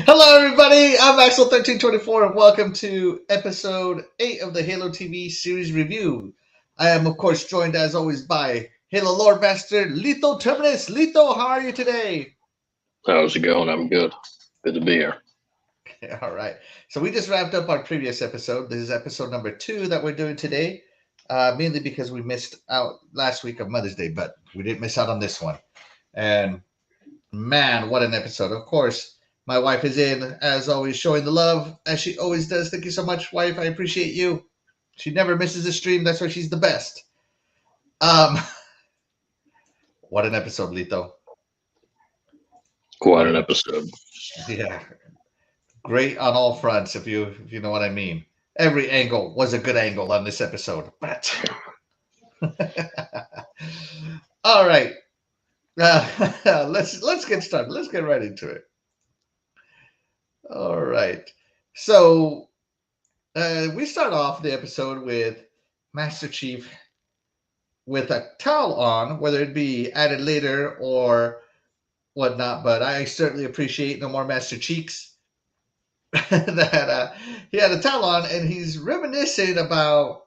Hello, everybody. I'm Axel1324, and welcome to episode 8 of the Halo TV series review. I am, of course, joined as always by Halo Lord Master Lethal Terminus. Lethal, how are you today? How's it going? I'm good. Good to be here. All right. So we just wrapped up our previous episode. This is episode number 2 that we're doing today, mainly because we missed out last week of Mother's Day, but we didn't miss out on this one. And man, what an episode. Of course, my wife is in, as always, showing the love, as she always does. Thank you so much, wife. I appreciate you. She never misses a stream. That's why she's the best. Um, what an episode, Lito. Quite an episode. Yeah. Great on all fronts, if you know what I mean. Every angle was a good angle on this episode. But all right. Let's get started. Let's get right into it. All right. So we start off the episode with Master Chief with a towel on, whether it be added later or whatnot. But I certainly appreciate No More Master Cheeks that he had a towel on, and he's reminiscing about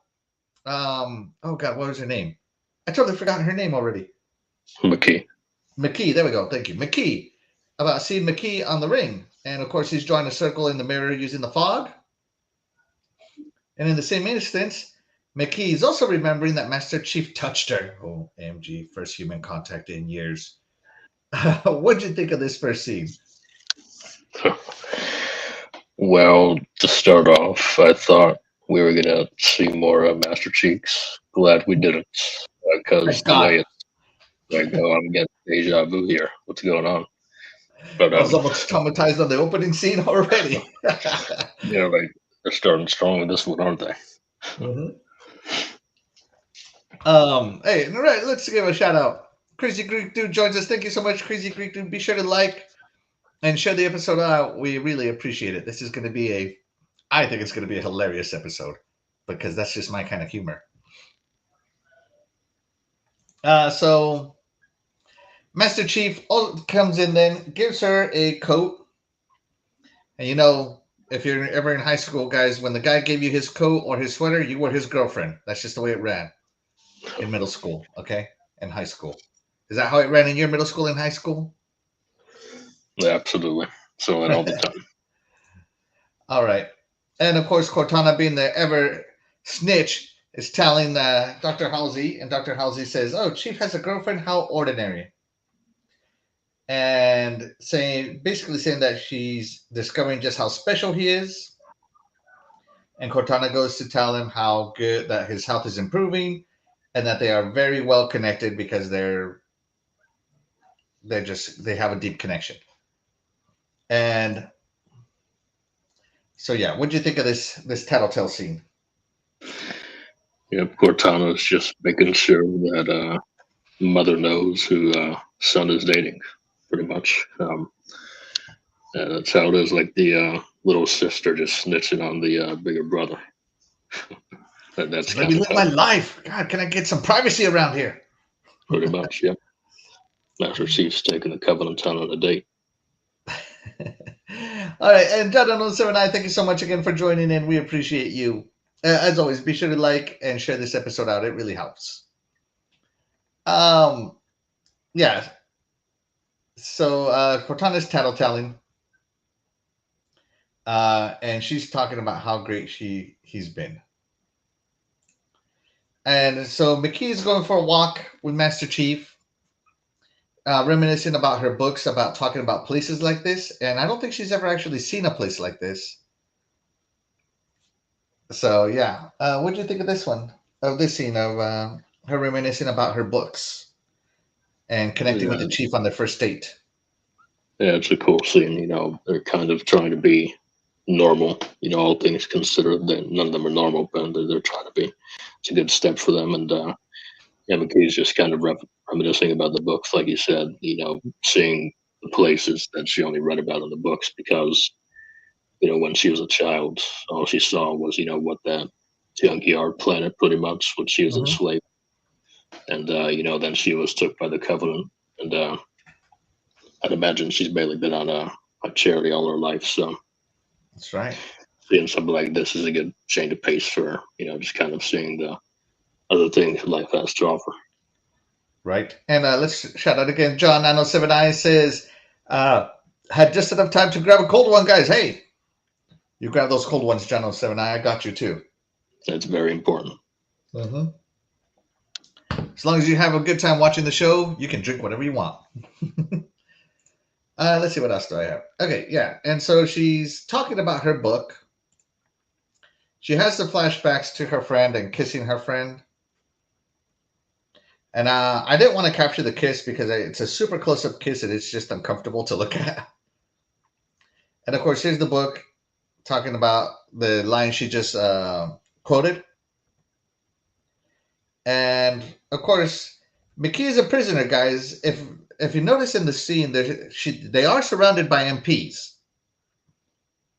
oh God, what was her name? I totally forgot her name already. McKee. McKee, there we go. Thank you. McKee. About seeing McKee on the ring. And of course, he's drawing a circle in the mirror using the fog. And in the same instance, McKee is also remembering that Master Chief touched her. Oh, MG, first human contact in years. What'd you think of this first scene? Well, to start off, I thought we were going to see more Master Cheeks. Glad we didn't. Because the way it's like, oh, I'm getting deja vu here. What's going on? But I was almost traumatized on the opening scene already. Yeah, like they're starting strong with this one, aren't they? Mm-hmm. Hey, all right, let's give a shout out. Crazy Greek Dude joins us. Thank you so much, Crazy Greek Dude. Be sure to like and share the episode out. We really appreciate it. This is going to be I think it's going to be a hilarious episode because that's just my kind of humor. So Master Chief comes in then, gives her a coat. And you know, if you're ever in high school, guys, when the guy gave you his coat or his sweater, you were his girlfriend. That's just the way it ran in middle school, okay? And high school. Is that how it ran in your middle school and high school? Yeah, absolutely. So it all the time. All right. And of course, Cortana, being the ever snitch, is telling Dr. Halsey, and Dr. Halsey says, "Oh, Chief has a girlfriend. How ordinary." And basically saying that she's discovering just how special he is. And Cortana goes to tell him how good that his health is improving, and that they are very well connected because they have a deep connection. And so yeah, what do you think of this tattletale scene? Yep, Cortana's just making sure that mother knows who son is dating, pretty much. And that's how it is, like the little sister just snitching on the bigger brother. That's Let me live my life. God, can I get some privacy around here? Pretty much, yeah. Master Chief's taking the Covenant Town on a date. All right, and John079, thank you so much again for joining in. We appreciate you. As always, be sure to like and share this episode out. It really helps. Yeah. So Cortana's tattletelling. And she's talking about how great he's been. And so McKee's going for a walk with Master Chief, reminiscing about her books about talking about places like this. And I don't think she's ever actually seen a place like this. So yeah, what do you think of this one? Of this scene of her reminiscing about her books and connecting with the Chief on their first date? Yeah, it's a cool scene. You know, they're kind of trying to be normal. You know, all things considered, none of them are normal, but they're trying to be. It's a good step for them. And yeah, McKee's just kind of reminiscing about the books, like you said. You know, seeing the places that she only read about in the books because, you know, when she was a child, all she saw was, you know, what that junkyard planet pretty much, what she was enslaved. And, you know, then she was took by the Covenant. And I'd imagine she's barely been on a charity all her life. So That's right. seeing something like this is a good change of pace for her. Just kind of seeing the other things life has to offer. Right. And let's shout out again. John 907I says, had just enough time to grab a cold one, guys. Hey, you grab those cold ones, John 907I. I got you too. That's very important. Mm-hmm. As long as you have a good time watching the show, you can drink whatever you want. Let's see, what else do I have? Okay, yeah. And so she's talking about her book. She has the flashbacks to her friend and kissing her friend. And I didn't want to capture the kiss because it's a super close-up kiss and it's just uncomfortable to look at. And of course, here's the book talking about the line she just quoted. And of course, McKee is a prisoner, guys. If you notice in the scene, they are surrounded by MPs,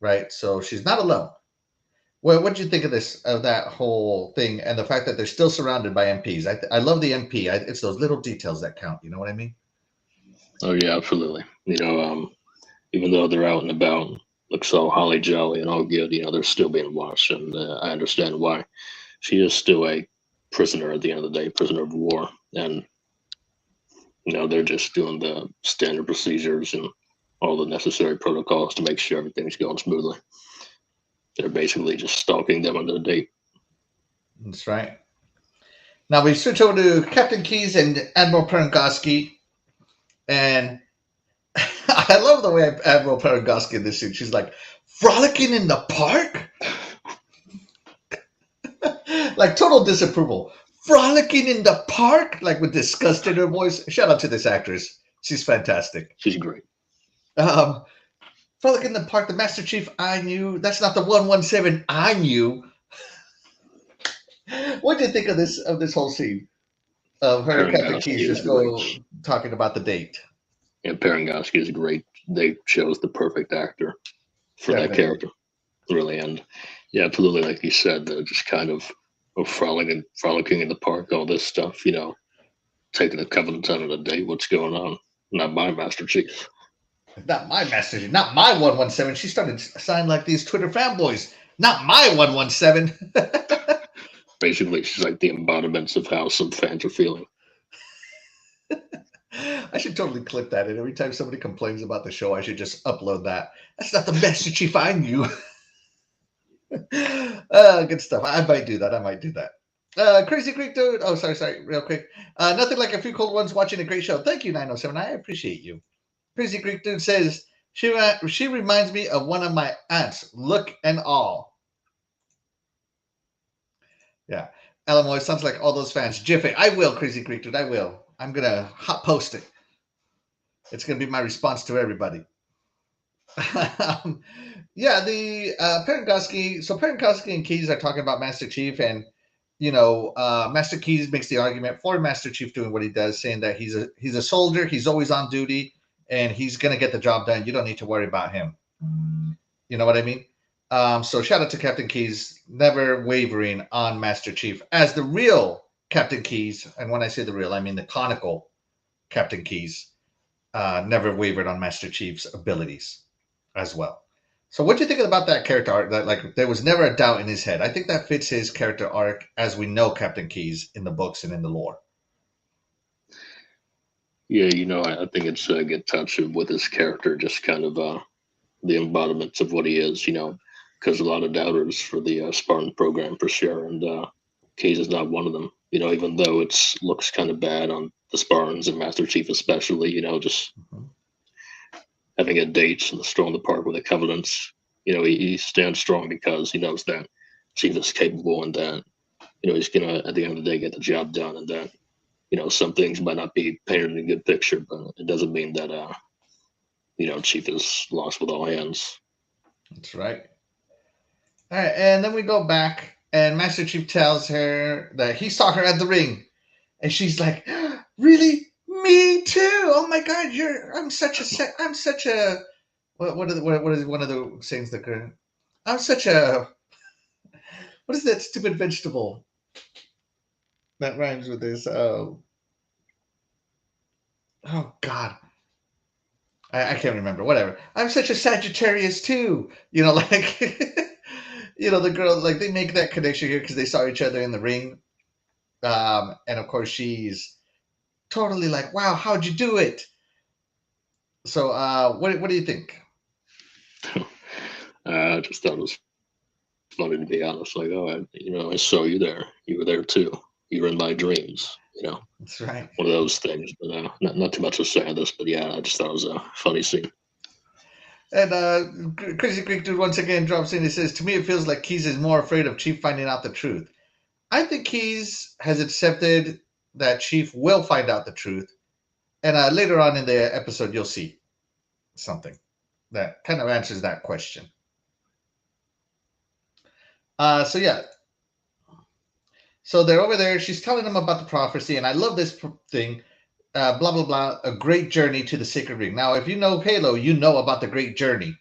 right? So she's not alone. Well, what do you think of that whole thing, and the fact that they're still surrounded by MPs? I love the MP. It's those little details that count. You know what I mean? Oh yeah, absolutely. Even though they're out and about, looks all holly jolly and all good, they're still being watched, and I understand why. She is still a prisoner at the end of the day, prisoner of war, and they're just doing the standard procedures and all the necessary protocols to make sure everything's going smoothly. They're basically just stalking them on their date. That's right. Now we switch over to Captain Keyes and Admiral Perengoski, and I love the way Admiral Perengoski in this scene. She's like, frolicking in the park? Like total disapproval. Frolicking in the park? Like with disgust in her voice. Shout out to this actress. She's fantastic. She's great. Frolic in the park, the Master Chief I knew. That's not the 117 I knew. What did you think of this whole scene? Of her and Captain Keyes just talking about the date. Yeah, Perengoski is great. They chose the perfect actor for that character. Really. And yeah, absolutely, like you said, just kind of frolicking in the park, all this stuff, taking a Covenant on a date. What's going on? Not my Master Chief. Not my Master Chief. Not my 117. She started signing like these Twitter fanboys. Not my 117. Basically, she's like the embodiments of how some fans are feeling. I should totally clip that. And every time somebody complains about the show, I should just upload that. That's not the Master Chief I knew. Good stuff. I might do that. Crazy Greek dude. Oh, sorry. Real quick. Nothing like a few cold ones watching a great show. Thank you, 907. I appreciate you. Crazy Greek dude says, she reminds me of one of my aunts. Look and all. Yeah. Alamoy sounds like all those fans. Jiffy. I will, Crazy Greek dude. I will. I'm going to hot post it. It's going to be my response to everybody. Yeah, the Perengoski. So Perengoski and Keyes are talking about Master Chief, and Master Keyes makes the argument for Master Chief doing what he does, saying that he's a soldier, he's always on duty, and he's gonna get the job done. You don't need to worry about him. You know what I mean? So shout out to Captain Keyes, never wavering on Master Chief as the real Captain Keyes, and when I say the real, I mean the canonical Captain Keyes. Never wavered on Master Chief's abilities as well. So what do you think about that character arc? That like there was never a doubt in his head. I think that fits his character arc as we know Captain Keyes in the books and in the lore. Yeah, I think it's a good touch with his character, just kind of the embodiments of what he is, because a lot of doubters for the Spartan program for sure, and Keyes is not one of them. Even though it looks kind of bad on the Spartans and Master Chief especially, just having a date and stroll in the park with the Covenants, he stands strong because he knows that Chief is capable and that, he's going to, at the end of the day, get the job done, and that, some things might not be painted in a good picture, but it doesn't mean that, Chief is lost with all hands. That's right. All right, and then we go back, and Master Chief tells her that he saw her at the ring, and she's like, "Really? Me too? Oh my God! I'm such a. What is one of the sayings that I'm such a. What is that stupid vegetable that rhymes with this? Oh God! I can't remember. Whatever. I'm such a Sagittarius too. Like the girl, like they make that connection here because they saw each other in the ring. And of course she's totally like, wow, how'd you do it? So what do you think? I just thought it was funny, to be honest. Like, oh, I saw you there. You were there too. You were in my dreams. That's right. One of those things. But not too much to say on this. But yeah, I just thought it was a funny scene. And Crazy Greek Dude once again drops in. He says, to me, it feels like Keys is more afraid of Chief finding out the truth. I think Keys has accepted that Chief will find out the truth. And later on in the episode, you'll see something that kind of answers that question. So, yeah. So they're over there. She's telling them about the prophecy. And I love this thing. Blah, blah, blah. A great journey to the sacred ring. Now, if you know Halo, you know about the great journey.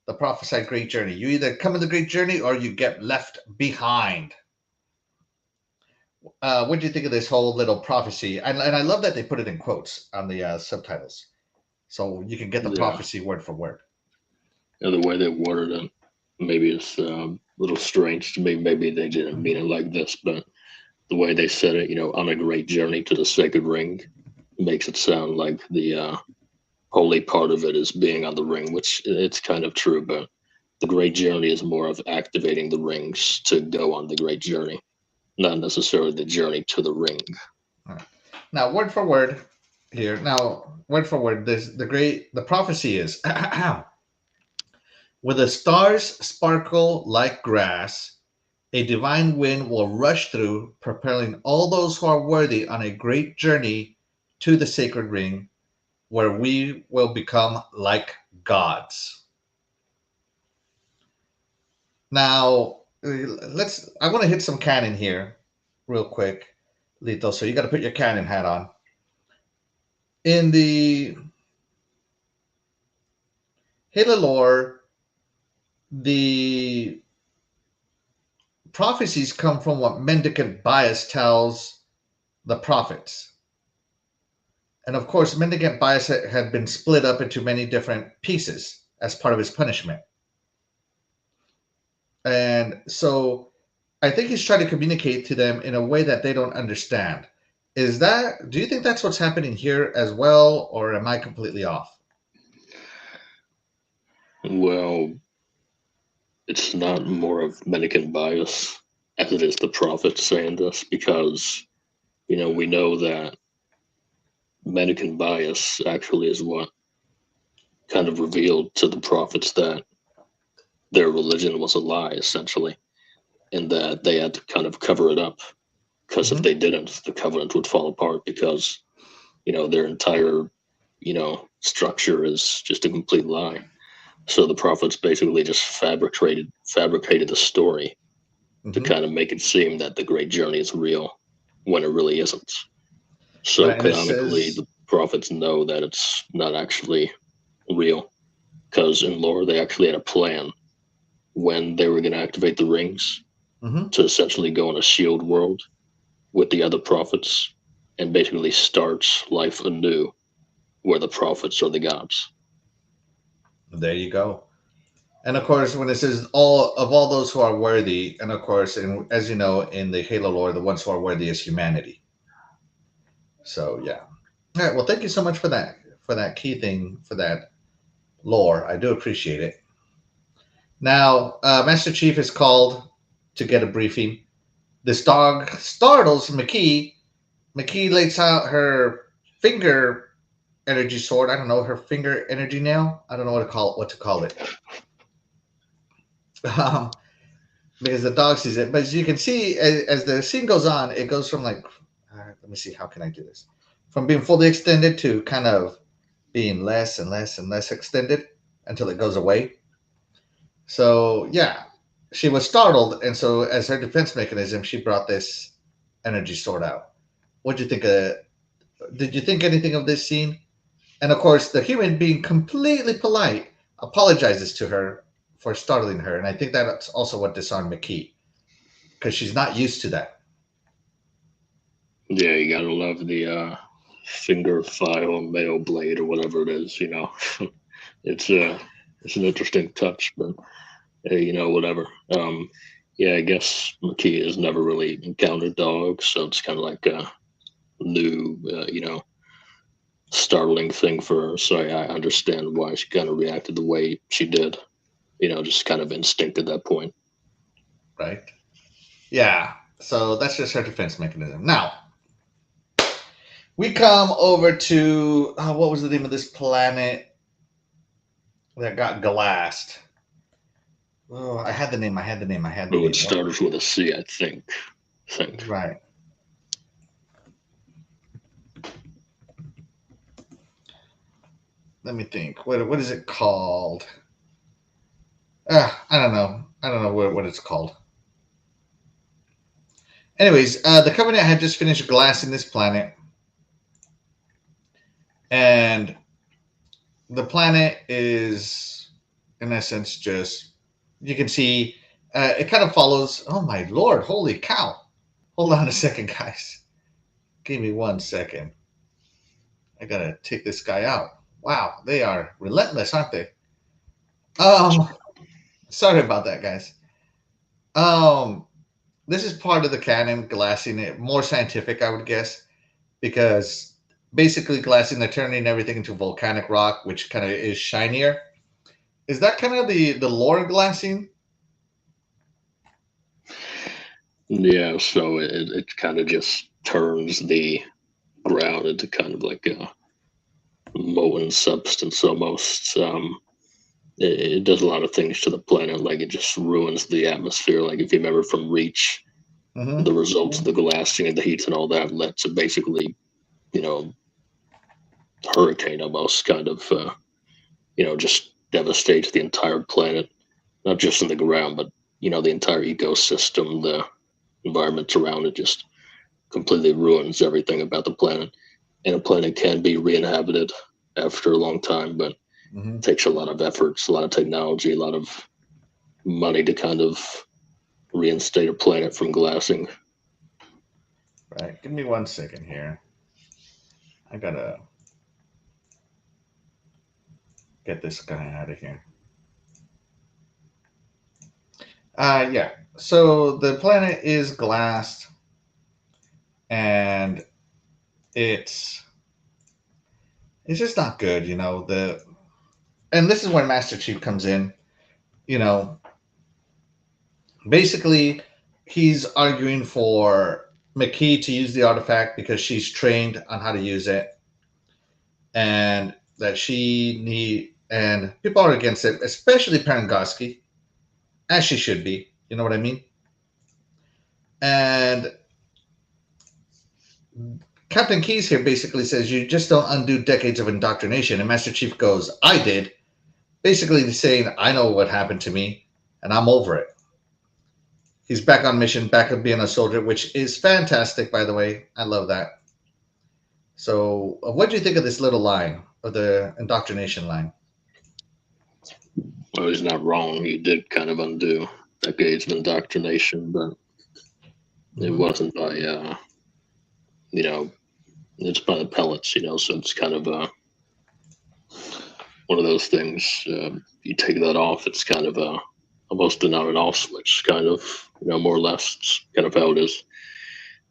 The prophesied great journey. You either come in the great journey or you get left behind. What do you think of this whole little prophecy? And I love that they put it in quotes on the subtitles, so you can get the prophecy word for word. Yeah, the way they worded it, maybe it's a little strange to me. Maybe they didn't mean it like this, but the way they said it, on a great journey to the sacred ring, makes it sound like the holy part of it is being on the ring, which it's kind of true, but the great journey is more of activating the rings to go on the great journey, not necessarily the journey to the ring. Right. Now, word for word here. Now, word for word, the prophecy is where the stars sparkle like grass, a divine wind will rush through, propelling all those who are worthy on a great journey to the sacred ring, where we will become like gods. Now, I want to hit some canon here real quick, Lethal. So you got to put your canon hat on. In the Halo lore, the prophecies come from what mendicant bias tells the prophets. And of course, mendicant bias had been split up into many different pieces as part of his punishment. And so I think he's trying to communicate to them in a way that they don't understand. Do you think that's what's happening here as well, or am I completely off? Well, it's not more of mendicant bias as it is the prophet saying this, because we know that mendicant bias actually is what kind of revealed to the prophets that their religion was a lie, essentially, and that they had to kind of cover it up, because if they didn't, the covenant would fall apart, because their entire structure is just a complete lie. So the prophets basically just fabricated a story to kind of make it seem that the great journey is real when it really isn't. So Right, canonically, the prophets know that it's not actually real, because in lore they actually had a plan when they were going to activate the rings to essentially go in a shield world with the other prophets and basically start life anew, where the prophets are the gods. There you go. And of course, when it says all those who are worthy, and of course, and as you know, in the Halo lore, the ones who are worthy is humanity. So yeah. All right. Well, thank you so much for that key thing, for that lore. I do appreciate it. Now, Master Chief is called to get a briefing. This dog startles McKee. McKee lays out her finger energy sword. I don't know, her finger energy nail. I don't know what to call it. Because the dog sees it. But as you can see, as the scene goes on, it goes from like, let me see, how can I do this? From being fully extended to kind of being less and less and less extended until it goes away. So yeah, she was startled, and so as her defense mechanism, she brought this energy sword out. What did you think of? Did you think anything of this scene? And of course, the human, being completely polite, apologizes to her for startling her, and I think that's also what disarmed McKee, because she's not used to that. Yeah, you gotta love finger file mail blade or whatever it is. It's an interesting touch, but whatever. Yeah, I guess McKee has never really encountered dogs, so it's kind of like a new, startling thing for her. So I understand why she kind of reacted the way she did. Just kind of instinct at that point. Right. Yeah. So that's just her defense mechanism. Now, we come over to what was the name of this planet that got glassed? Oh, I had the name. It starts with a C, I think. Right. Let me think. What is it called? I don't know. I don't know what it's called. Anyways, the Covenant had just finished glassing this planet. And the planet is, in essence, just, you can see, it kind of follows, oh my lord, holy cow. Hold on a second, guys. Give me 1 second. I gotta take this guy out. Wow, they are relentless, aren't they? Sorry about that, guys. This is part of the canon, glassing it, more scientific, I would guess, because basically glassing, they're turning everything into volcanic rock, which kind of is shinier. Is that kind of the lore glassing? Yeah, so it kind of just turns the ground into kind of like a molten substance almost. It does a lot of things to the planet, like it just ruins the atmosphere. Like if you remember from Reach, the results of the glassing and the heat and all that led to basically, hurricane almost kind of, just devastate the entire planet, not just in the ground, but the entire ecosystem, the environment around it just completely ruins everything about the planet. And a planet can be re-inhabited after a long time, but it takes a lot of efforts, a lot of technology, a lot of money to kind of reinstate a planet from glassing. Right. Give me 1 second here. I gotta get this guy out of here. Yeah. So the planet is glassed, and it's just not good, and this is where Master Chief comes in. Basically, he's arguing for McKee to use the artifact because she's trained on how to use it, and that and people are against it, especially Parangoski, as she should be. You know what I mean? And Captain Keyes here basically says you just don't undo decades of indoctrination. And Master Chief goes, I did. Basically saying, I know what happened to me, and I'm over it. He's back on mission, back on being a soldier, which is fantastic, by the way. I love that. So what do you think of this little line, of the indoctrination line? Well, he's not wrong. He did kind of undo decades of indoctrination, but it wasn't by, it's by the pellets, so it's kind of one of those things. You take that off, it's kind of almost an on and off switch, kind of, more or less. It's kind of how it is.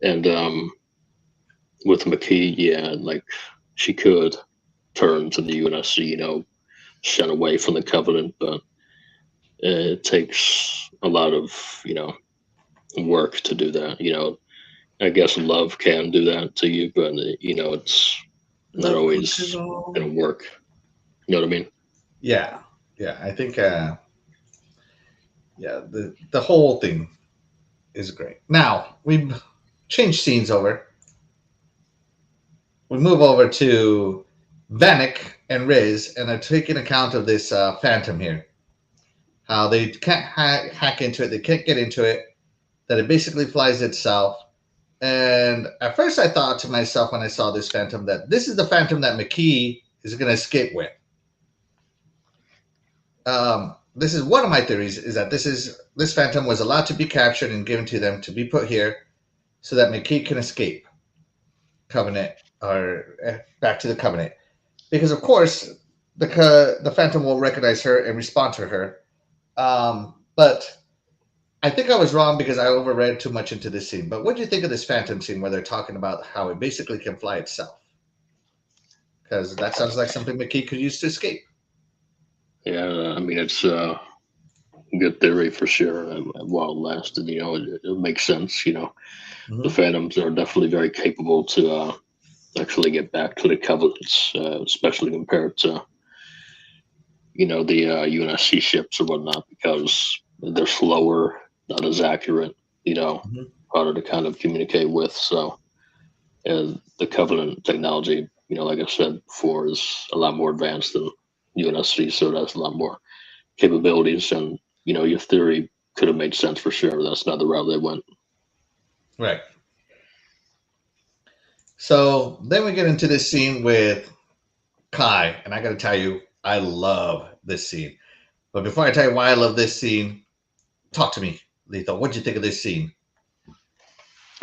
And with McKee, yeah, like she could turn to the UNSC, shun away from the Covenant, but it takes a lot of, work to do that. I guess love can do that to you, but it's not always gonna work. You know what I mean? Yeah. I think, the whole thing is great. Now we change scenes over. We move over to Vanek and Riz, and are taking account of this Phantom here. How they can't hack into it, they can't get into it. That it basically flies itself. And at first I thought to myself when I saw this Phantom that this is the Phantom that McKee is going to escape with. This is one of my theories, is that this Phantom was allowed to be captured and given to them to be put here so that McKee can escape Covenant or back to the Covenant, because of course the Phantom will recognize her and respond to her. But I think I was wrong because I overread too much into this scene. But what do you think of this Phantom scene where they're talking about how it basically can fly itself? Because that sounds like something McKee could use to escape. Yeah, I mean, it's a good theory for sure. While it lasted, it makes sense. The Mm-hmm. Phantoms are definitely very capable to actually get back to the Covenants, especially compared to the UNSC ships or whatnot, because they're slower, not as accurate, Mm-hmm. harder to kind of communicate with. So, the Covenant technology, like I said before, is a lot more advanced than UNSC, so it has a lot more capabilities. And your theory could have made sense for sure. That's not the route they went. Right. So then we get into this scene with Kai, and I got to tell you, I love this scene. But before I tell you why I love this scene, talk to me, Lethal. What did you think of this scene?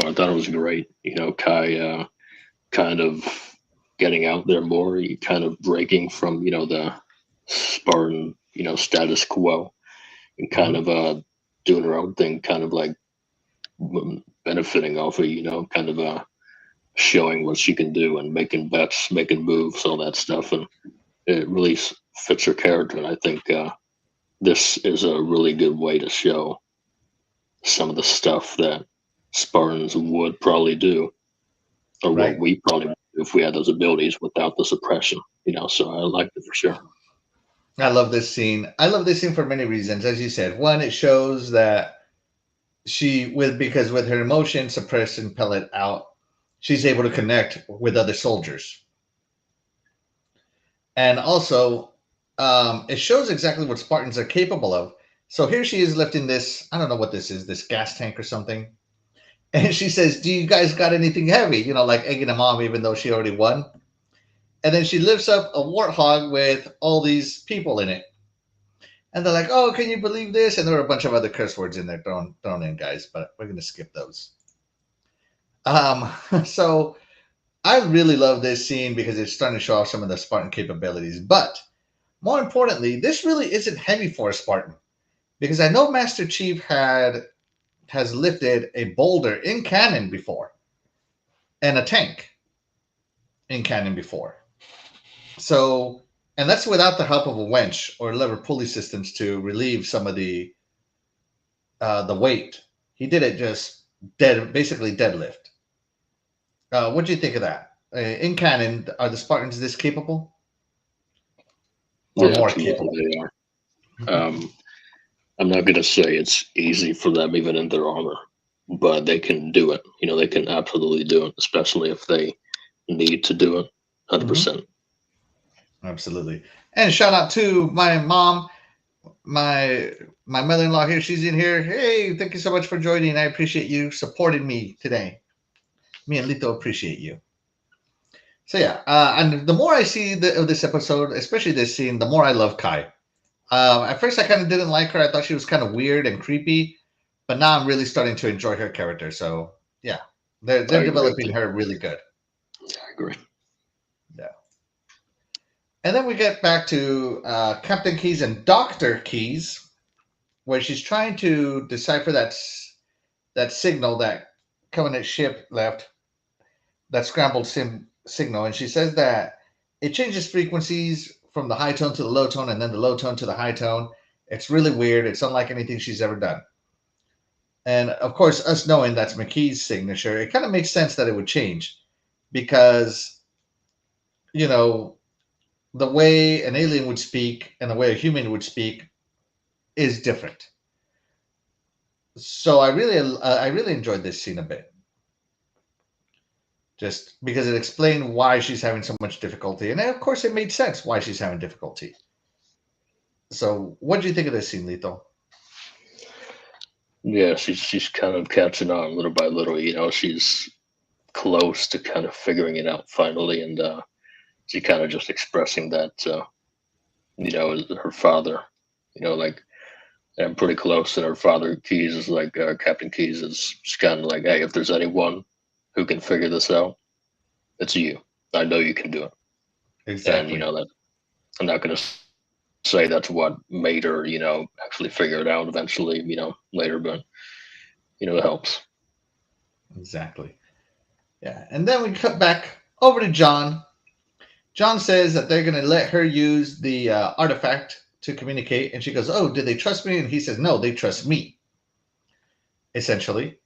I thought it was great. Kai kind of getting out there more, kind of breaking from the Spartan status quo, and kind Mm-hmm. of doing her own thing, kind of like benefiting off of kind of showing what she can do and making bets, making moves, all that stuff, and it really fits her character. And I think this is a really good way to show some of the stuff that Spartans would probably do, or what Right. we probably would do if we had those abilities without the suppression. So I liked it for sure. I love this scene. I love this scene for many reasons. As you said, one, it shows that because with her emotion suppressed and pellet out, she's able to connect with other soldiers. And also, it shows exactly what Spartans are capable of. So here she is lifting this, I don't know what this is, this gas tank or something. And she says, "Do you guys got anything heavy?" Like egging them on, even though she already won. And then she lifts up a warthog with all these people in it. And they're like, "Oh, can you believe this?" And there were a bunch of other curse words in there thrown in, guys, but we're going to skip those. Um, so I really love this scene because it's starting to show off some of the Spartan capabilities. But more importantly, this really isn't heavy for a Spartan because I know Master Chief has lifted a boulder in canon before and a tank in canon before. So, and that's without the help of a winch or lever pulley systems to relieve some of the weight. He did it just basically deadlift. What do you think of that? In canon, are the Spartans this capable or Yeah, more absolutely capable? they are. I'm not going to say it's easy for them even in their armor, but they can do it. They can absolutely do it, especially if they need to do it. Mm-hmm. 100%. Absolutely. And shout out to my mom, my my mother-in-law here. She's in here. Hey, thank you so much for joining. I appreciate you supporting me today. Me and Lito appreciate you. So yeah, and the more I see of this episode, especially this scene, the more I love Kai. At first, I kind of didn't like her. I thought she was kind of weird and creepy, but now I'm really starting to enjoy her character. So yeah, I they're agree with developing you. her really good. I agree. Yeah. And then we get back to Captain Keys and Doctor Keys, where she's trying to decipher that signal that Covenant ship left, that scrambled signal, and she says that it changes frequencies from the high tone to the low tone, and then the low tone to the high tone. It's really weird. It's unlike anything she's ever done. And of course, us knowing that's McKee's signature, it kind of makes sense that it would change because you know the way an alien would speak and the way a human would speak is different. So I really enjoyed this scene a bit, just because it explained why she's having so much difficulty, and of course it made sense why she's having difficulty. So, what do you think of this scene, Lethal? Yeah, she's kind of catching on little by little. She's close to kind of figuring it out finally, and she kind of just expressing that, her father, like I'm pretty close, and her father Keys is like Captain Keys is just kind of like, hey, if there's anyone who can figure this out, it's you. I know you can do it. Exactly. And that I'm not going to say that's what made her, actually figure it out eventually, later, but it helps. Exactly. Yeah. And then we cut back over to John. John says that they're going to let her use the artifact to communicate. And she goes, "Oh, did they trust me?" And he says, "No, they trust me," essentially.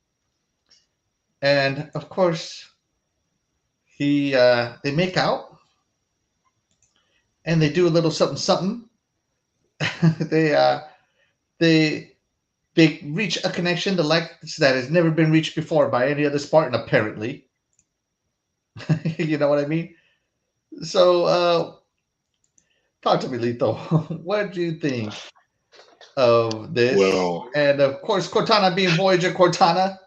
And of course, they make out and they do a little something something. they they they reach a connection the like that has never been reached before by any other Spartan, apparently. You know what I mean? So talk to me, Lethal. What do you think of this? Well, And of course, Cortana being Voyager Cortana.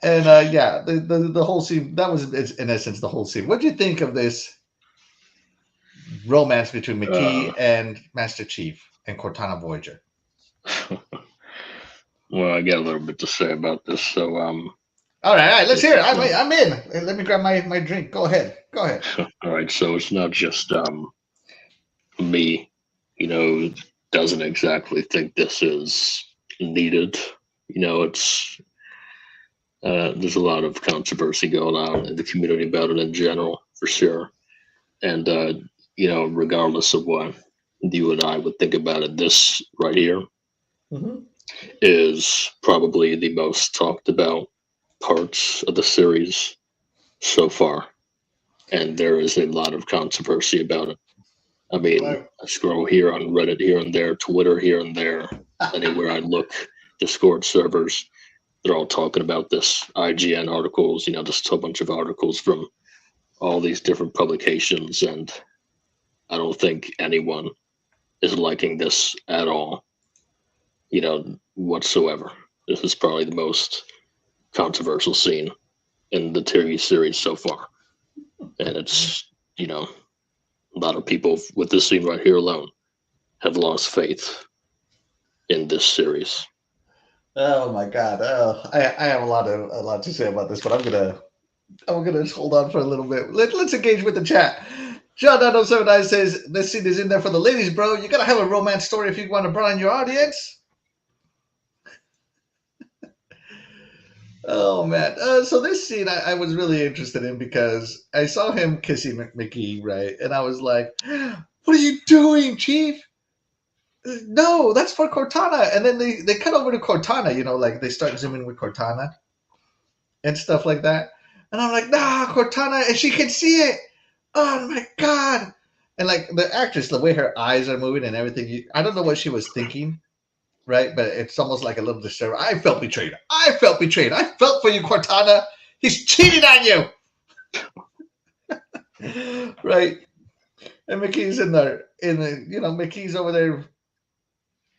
And yeah, the whole scene, that was in essence the whole scene. What do you think of this romance between McKee and Master Chief and Cortana Voyager? well, I got a little bit to say about this. So, all right, let's hear it. I'm in. Let me grab my drink. Go ahead. all right. So it's not just me, doesn't exactly think this is needed. It's there's a lot of controversy going on in the community about it in general, for sure. And regardless of what you and I would think about it, this right here is probably the most talked about parts of the series so far. And there is a lot of controversy about it. I mean, I scroll here on Reddit here and there, Twitter here and there, anywhere I look, Discord servers, they're all talking about this. IGN articles, just a bunch of articles from all these different publications, and I don't think anyone is liking this at all, whatsoever. This is probably the most controversial scene in the TV series so far. And it's, a lot of people with this scene right here alone have lost faith in this series. Oh my God! I have a lot to say about this, but I'm gonna hold on for a little bit. Let's engage with the chat. John 979 says this scene is in there for the ladies, bro. You gotta have a romance story if you want to broaden your audience. Oh man! So this scene I was really interested in because I saw him kissing McKee, right? And I was like, "What are you doing, Chief? No, that's for Cortana." And then they cut over to Cortana, like they start zooming with Cortana and stuff like that. And I'm like, "Nah, Cortana, and she can see it. Oh my God!" And like the actress, the way her eyes are moving and everything, I don't know what she was thinking, right? But it's almost like a little disturbing. I felt betrayed. I felt for you, Cortana. He's cheating on you. Right? And McKee's McKee's over there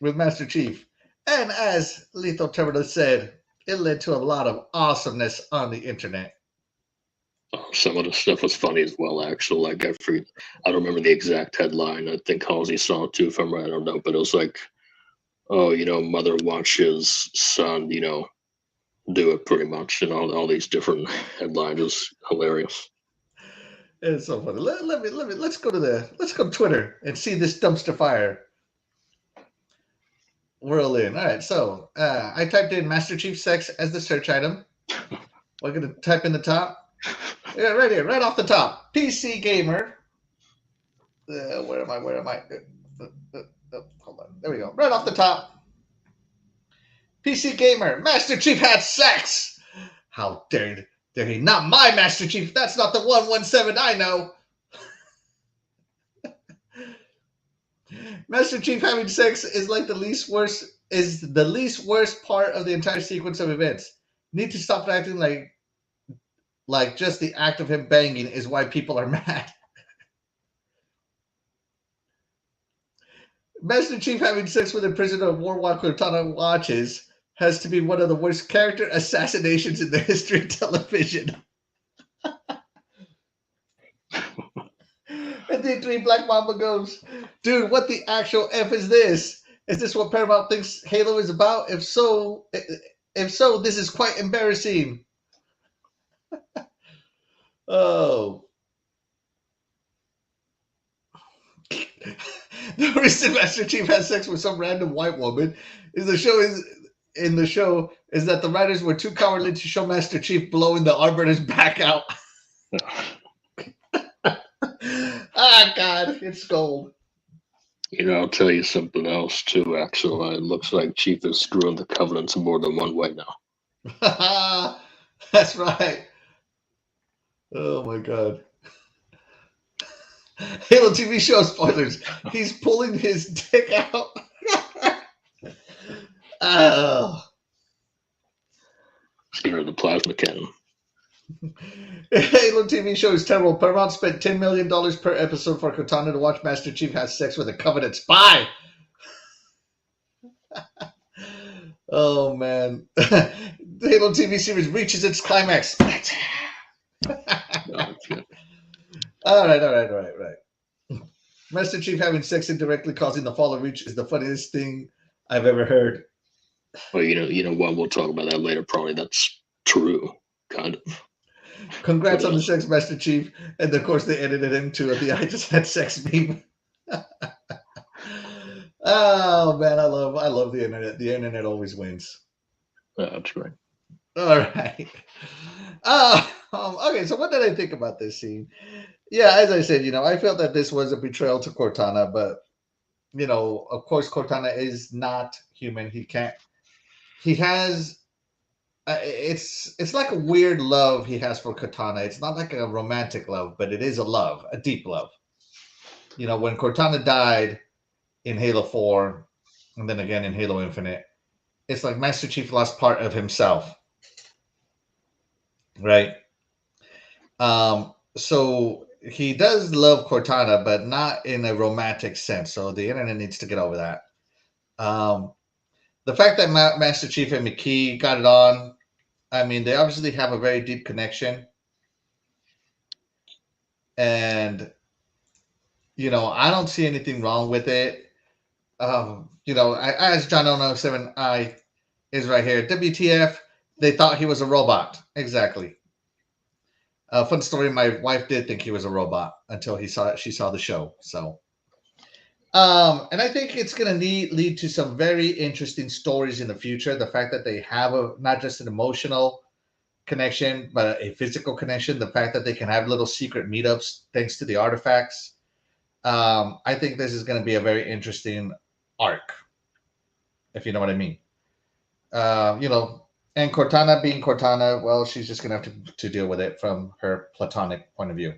with Master Chief. And as Lethal Terminus said, it led to a lot of awesomeness on the internet. Some of the stuff was funny as well, actually. Like, I don't remember the exact headline. I think Halsey saw it too, if I'm right. I don't know. But it was like, oh, mother watches son, do it pretty much. And all these different headlines. It was hilarious. It's so funny. Let's go to Twitter and see this dumpster fire. Whirl in. All right, so I typed in Master Chief sex as the search item. We're gonna type in the top. Yeah, right here, right off the top. PC gamer. Where am I? Hold on. There we go. Right off the top. PC gamer. Master Chief had sex. How dare he? Not my Master Chief. That's not the 117 I know. Master Chief having sex is like the least worst part of the entire sequence of events. Need to stop acting like just the act of him banging is why people are mad. Master Chief having sex with a prisoner of war while Cortana watches has to be one of the worst character assassinations in the history of television. And the Green Black Mamba goes, "Dude, what the actual F is this? Is this what Paramount thinks Halo is about? If so, this is quite embarrassing." Oh. The reason Master Chief has sex with some random white woman is the show is that the writers were too cowardly to show Master Chief blowing the Arbiter's back out. Ah, God, it's gold. I'll tell you something else too. Actually, it looks like Chief is screwing the Covenants more than one way now. That's right. Oh my God. Halo TV show spoilers. He's pulling his dick out. Oh. Scared of the plasma cannon. Halo TV show is terrible. Paramount spent $10 million per episode for Cortana to watch Master Chief have sex with a Covenant spy. Oh, man. The Halo TV series reaches its climax. All right. Master Chief having sex indirectly causing the fall of Reach is the funniest thing I've ever heard. Well, you know what? We'll talk about that later. Probably that's true, kind of. Congrats on the sex, Master Chief. And of course, they edited him to the I just had sex meme. Oh man, I love the internet. The internet always wins. That's right. All right. Okay, so what did I think about this scene? Yeah, as I said, I felt that this was a betrayal to Cortana, but of course, Cortana is not human. He has. It's like a weird love he has for Cortana. It's not like a romantic love, but it is a love, a deep love. When Cortana died in Halo 4, and then again in Halo Infinite, it's like Master Chief lost part of himself. Right? So he does love Cortana, but not in a romantic sense. So the internet needs to get over that. The fact that Master Chief and McKee got it on, I mean, they obviously have a very deep connection. And, I don't see anything wrong with it. As John 007I is right here, WTF, they thought he was a robot. Exactly. Fun story, my wife did think he was a robot until she saw the show. So, and I think it's going to lead to some very interesting stories in the future. The fact that they have not just an emotional connection, but a physical connection. The fact that they can have little secret meetups thanks to the artifacts. I think this is going to be a very interesting arc, if you know what I mean. And Cortana being Cortana, well, she's just going to have to deal with it from her platonic point of view.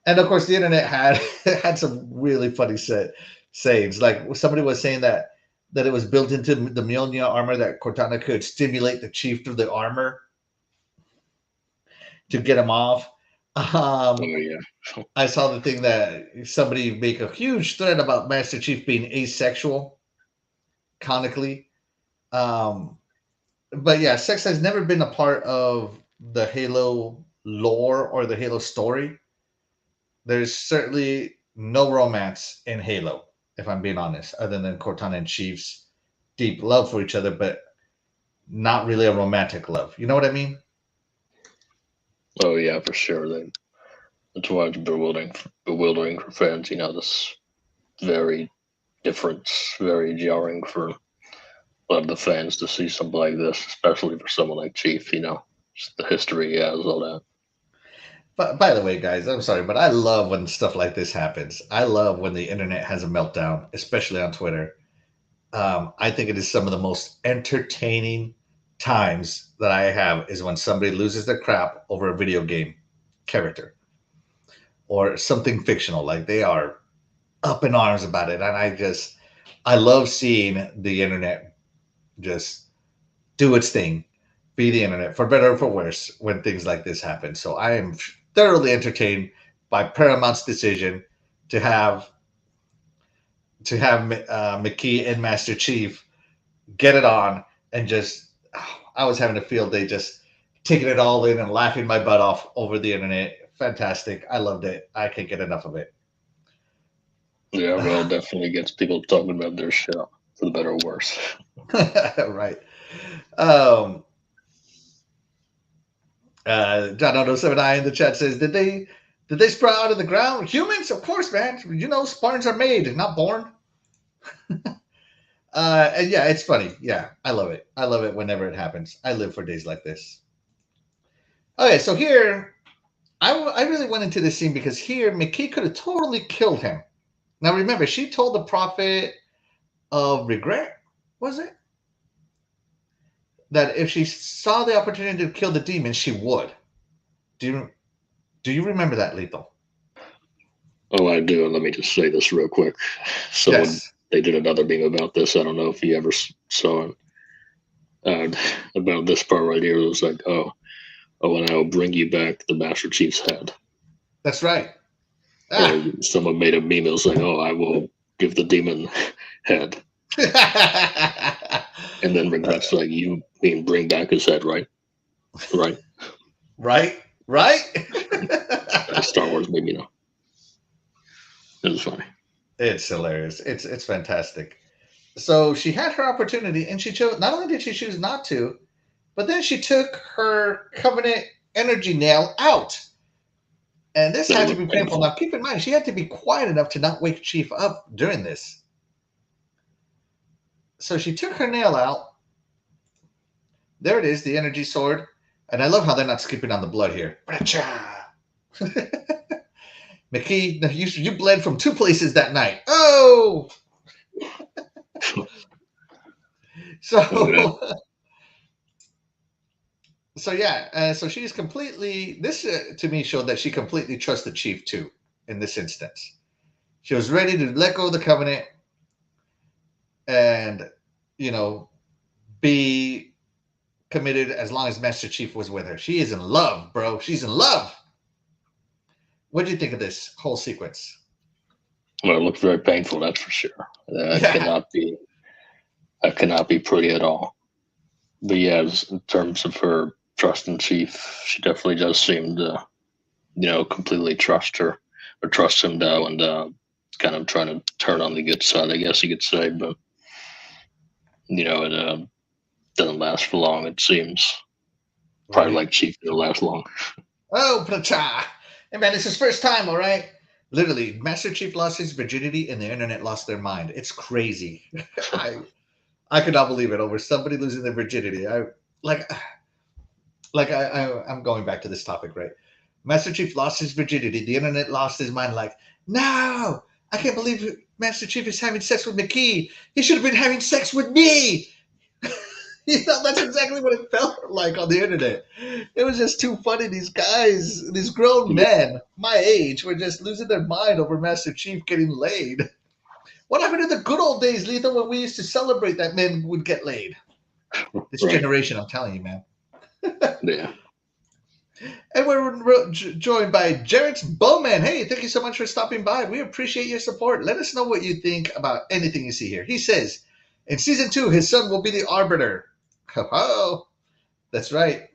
And of course, the internet had some really funny sayings. Like somebody was saying that it was built into the Mjolnir armor that Cortana could stimulate the Chief through the armor to get him off. Yeah. I saw the thing that somebody make a huge thread about Master Chief being asexual, conically. But yeah, sex has never been a part of the Halo lore or the Halo story. There's certainly no romance in Halo, if I'm being honest, other than Cortana and Chief's deep love for each other, but not really a romantic love. You know what I mean? Oh yeah, for sure. That's why it's bewildering for fans. This very different, very jarring for a lot of the fans to see something like this, especially for someone like Chief. Just the history he has, all that. But by the way, guys, I'm sorry, but I love when stuff like this happens. I love when the internet has a meltdown, especially on Twitter. I think it is some of the most entertaining times that I have is when somebody loses their crap over a video game character or something fictional. Like they are up in arms about it. And I love seeing the internet just do its thing, be the internet, for better or for worse, when things like this happen. So I am thoroughly entertained by Paramount's decision to have McKee and Master Chief get it on, and just I was having a field day just taking it all in and laughing my butt off over the internet. Fantastic. I loved it. I can't get enough of it. Yeah, well, definitely gets people talking about their show, for the better or worse. Right. John Otto 7I in the chat says, did they sprout out of the ground? Humans, of course, man. You know, spawns are made, not born. And yeah, it's funny. Yeah, I love it. I love it whenever it happens. I live for days like this. Okay, so here, I really went into this scene because here, McKee could have totally killed him. Now, remember, she told the prophet of regret, was it? That if she saw the opportunity to kill the demon, she would. Do you remember that, Lethal? Oh, I do. And let me just say this real quick. So Yes. they did another meme about this. I don't know if you ever saw it. About this part right here. It was like, oh, and I'll bring you back the Master Chief's head. That's right. Someone made a meme. It was like, oh, I will give the demon head. And then regrets, like, you mean bring back his head, right? Right. Right. Star Wars made me know. It was funny. It's hilarious. It's fantastic. So she had her opportunity, and she chose. Not only did she choose not to, but then she took her Covenant energy nail out. And this had to be painful. Now, keep in mind, she had to be quiet enough to not wake Chief up during this. So she took her nail out. There it is, the energy sword. And I love how they're not skipping on the blood here. McKee, you bled from 2 places that night. Oh! So yeah, so she's completely. This to me showed that she completely trusted Chief too. In this instance, she was ready to let go of the Covenant, and be committed as long as Master Chief was with her. She is in love, bro. She's in love. What do you think of this whole sequence? Well, it looked very painful, that's for sure. That cannot be pretty at all. But yeah, in terms of her trust in Chief, she definitely does seem to, completely trust her or trust him now, and kind of trying to turn on the good side, I guess you could say. But it doesn't last for long. It seems probably like Chief didn't last long. Oh, Pracha! Hey man, it's his first time, all right? Literally, Master Chief lost his virginity and the internet lost their mind. It's crazy. I could not believe it over somebody losing their virginity. I'm going back to this topic, right? Master Chief lost his virginity. The internet lost his mind. Like, no, I can't believe Master Chief is having sex with McKee. He should have been having sex with me. That's exactly what it felt like on the internet. It was just too funny. These guys, these grown men my age, were just losing their mind over Master Chief getting laid. What happened to the good old days, Lethal, when we used to celebrate that men would get laid? This generation, I'm telling you, man. Yeah. And we're joined by Jarrett's Bowman. Hey, thank you so much for stopping by. We appreciate your support. Let us know what you think about anything you see here. He says, in season 2, his son will be the Arbiter. Oh, that's right.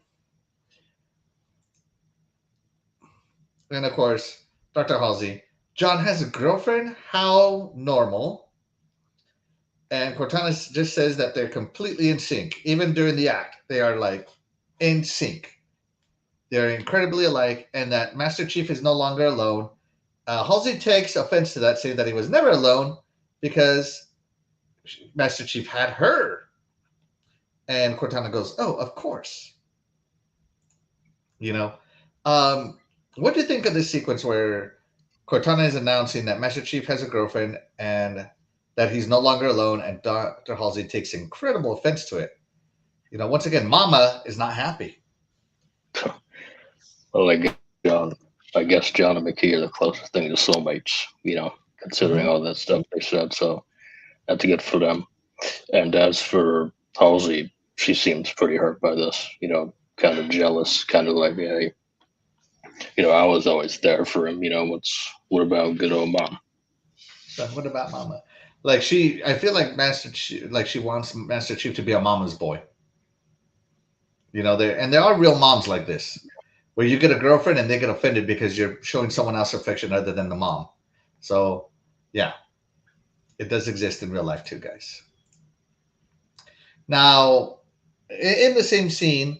And of course, Dr. Halsey. John has a girlfriend? How normal. And Cortana just says that they're completely in sync. Even during the act, they are like in sync. They're incredibly alike, and that Master Chief is no longer alone. Halsey takes offense to that, saying that he was never alone because Master Chief had her. And Cortana goes, oh, of course. What do you think of this sequence where Cortana is announcing that Master Chief has a girlfriend and that he's no longer alone, and Dr. Halsey takes incredible offense to it? Once again, Mama is not happy. Well, I guess John and McKee are the closest thing to soulmates, considering all that stuff they said. So that's good for them. And as for Halsey, she seems pretty hurt by this, kind of jealous, kind of like, hey, I was always there for him. What about good old Mom? So what about Mama? I feel like she wants Master Chief to be a mama's boy. There are real moms like this, where you get a girlfriend and they get offended because you're showing someone else affection other than the mom. So, yeah, it does exist in real life too, guys. Now, in the same scene,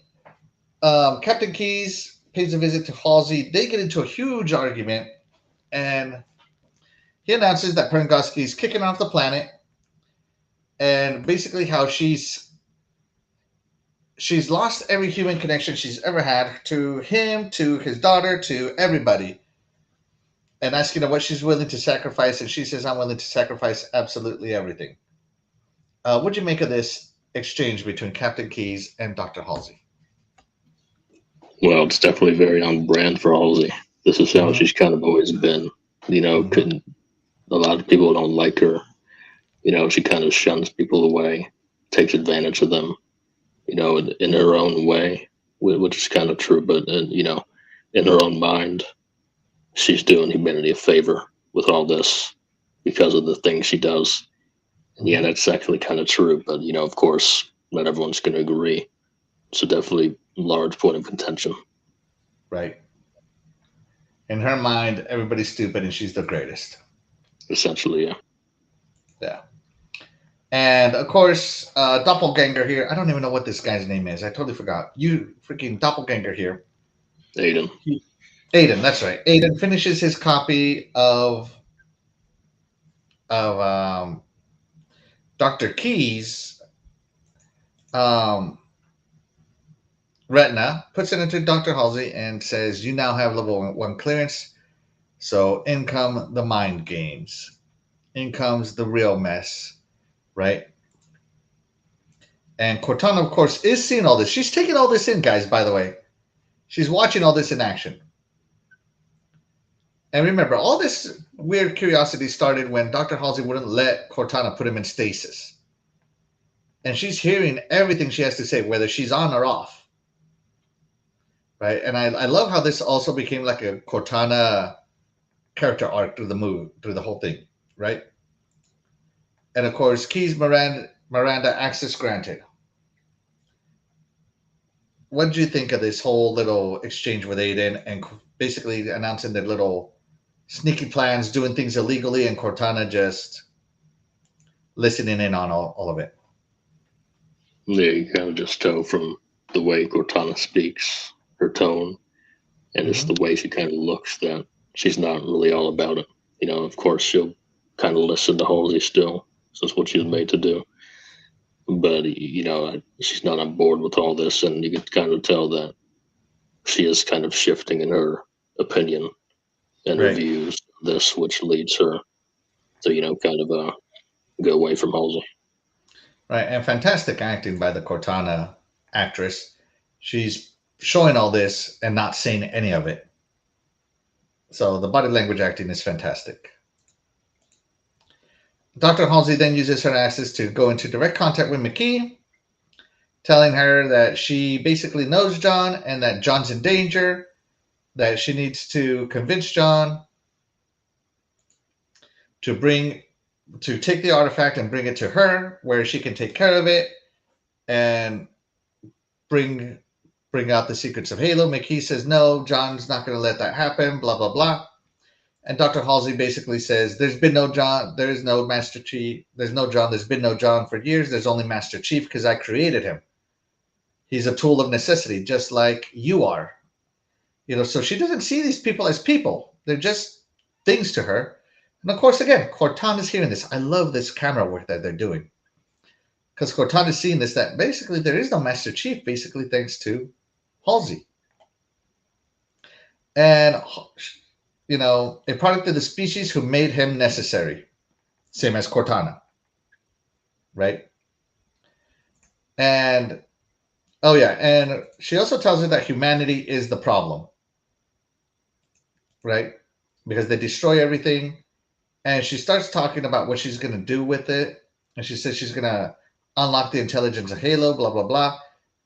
Captain Keyes pays a visit to Halsey. They get into a huge argument, and he announces that Prengoski is kicking off the planet, and basically how she's lost every human connection she's ever had to him, to his daughter, to everybody, and asking her what she's willing to sacrifice, and she says, "I'm willing to sacrifice absolutely everything." What'd you make of this exchange between Captain Keyes and Dr. Halsey? Well, it's definitely very on brand for Halsey. This is how Mm-hmm. she's kind of always been. You know, Mm-hmm. a lot of people don't like her. You know, she kind of shuns people away, takes advantage of them. You know, in her own way, which is kind of true. But you know, in her own mind, she's doing humanity a favor with all this because of the things she does. And yeah, Mm-hmm. that's actually kind of true. But you know, of course, not everyone's going to agree. So definitely a large point of contention. Right. In her mind, everybody's stupid and she's the greatest. Essentially, yeah. Yeah. And of course, Doppelganger here. I don't even know what this guy's name is. I totally forgot. You freaking Doppelganger here. Aiden. Aiden, that's right. Aiden finishes his copy of Dr. Key's um, retina, puts it into Dr. Halsey, and says, "You now have level one clearance. So in come the mind games. In comes the real mess, right?" And Cortana, of course, is seeing all this. She's taking all this in, guys, by the way. She's watching all this in action. And remember, all this weird curiosity started when Dr. Halsey wouldn't let Cortana put him in stasis. And she's hearing everything she has to say, whether she's on or off. Right? And I love how this also became like a Cortana character arc through the movie, through the whole thing, right? And of course, Keyes Miranda access granted. What did you think of this whole little exchange with Aiden and basically announcing their little sneaky plans, doing things illegally, and Cortana just listening in on all of it? Yeah, you kind of just tell from the way Cortana speaks, her tone, and it's Mm-hmm. the way she kind of looks that she's not really all about it. You know, of course, she'll kind of listen to Halsey still. So that's what she's Mm-hmm. made to do. But, you know, she's not on board with all this. And you can kind of tell that she is kind of shifting in her opinion and her Right, views of this, which leads her to, you know, kind of go away from Halsey. right, and fantastic acting by the Cortana actress. She's showing all this and not saying any of it. So the body language acting is fantastic. Dr. Halsey then uses her access to go into direct contact with McKee, telling her that she basically knows John and that John's in danger, that she needs to convince John to take the artifact and bring it to her where she can take care of it and bring out the secrets of Halo. McKee says no, John's not going to let that happen, blah blah blah. And Dr. Halsey basically says there's been no John, there is no Master Chief, there's no John, there's been no John for years, there's only Master Chief because I created him. He's a tool of necessity, just like you are. So she doesn't see these people as people. They're just things to her. And of course, again, Cortana's hearing this. I love this camera work that they're doing. Because Cortana's seeing this, that basically there is no Master Chief, basically thanks to Halsey. And, a product of the species who made him necessary. Same as Cortana. Right? And, oh yeah, and she also tells her that humanity is the problem. Right? Because they destroy everything. And she starts talking about what she's going to do with it. And she says she's going to unlock the intelligence of Halo, blah, blah, blah.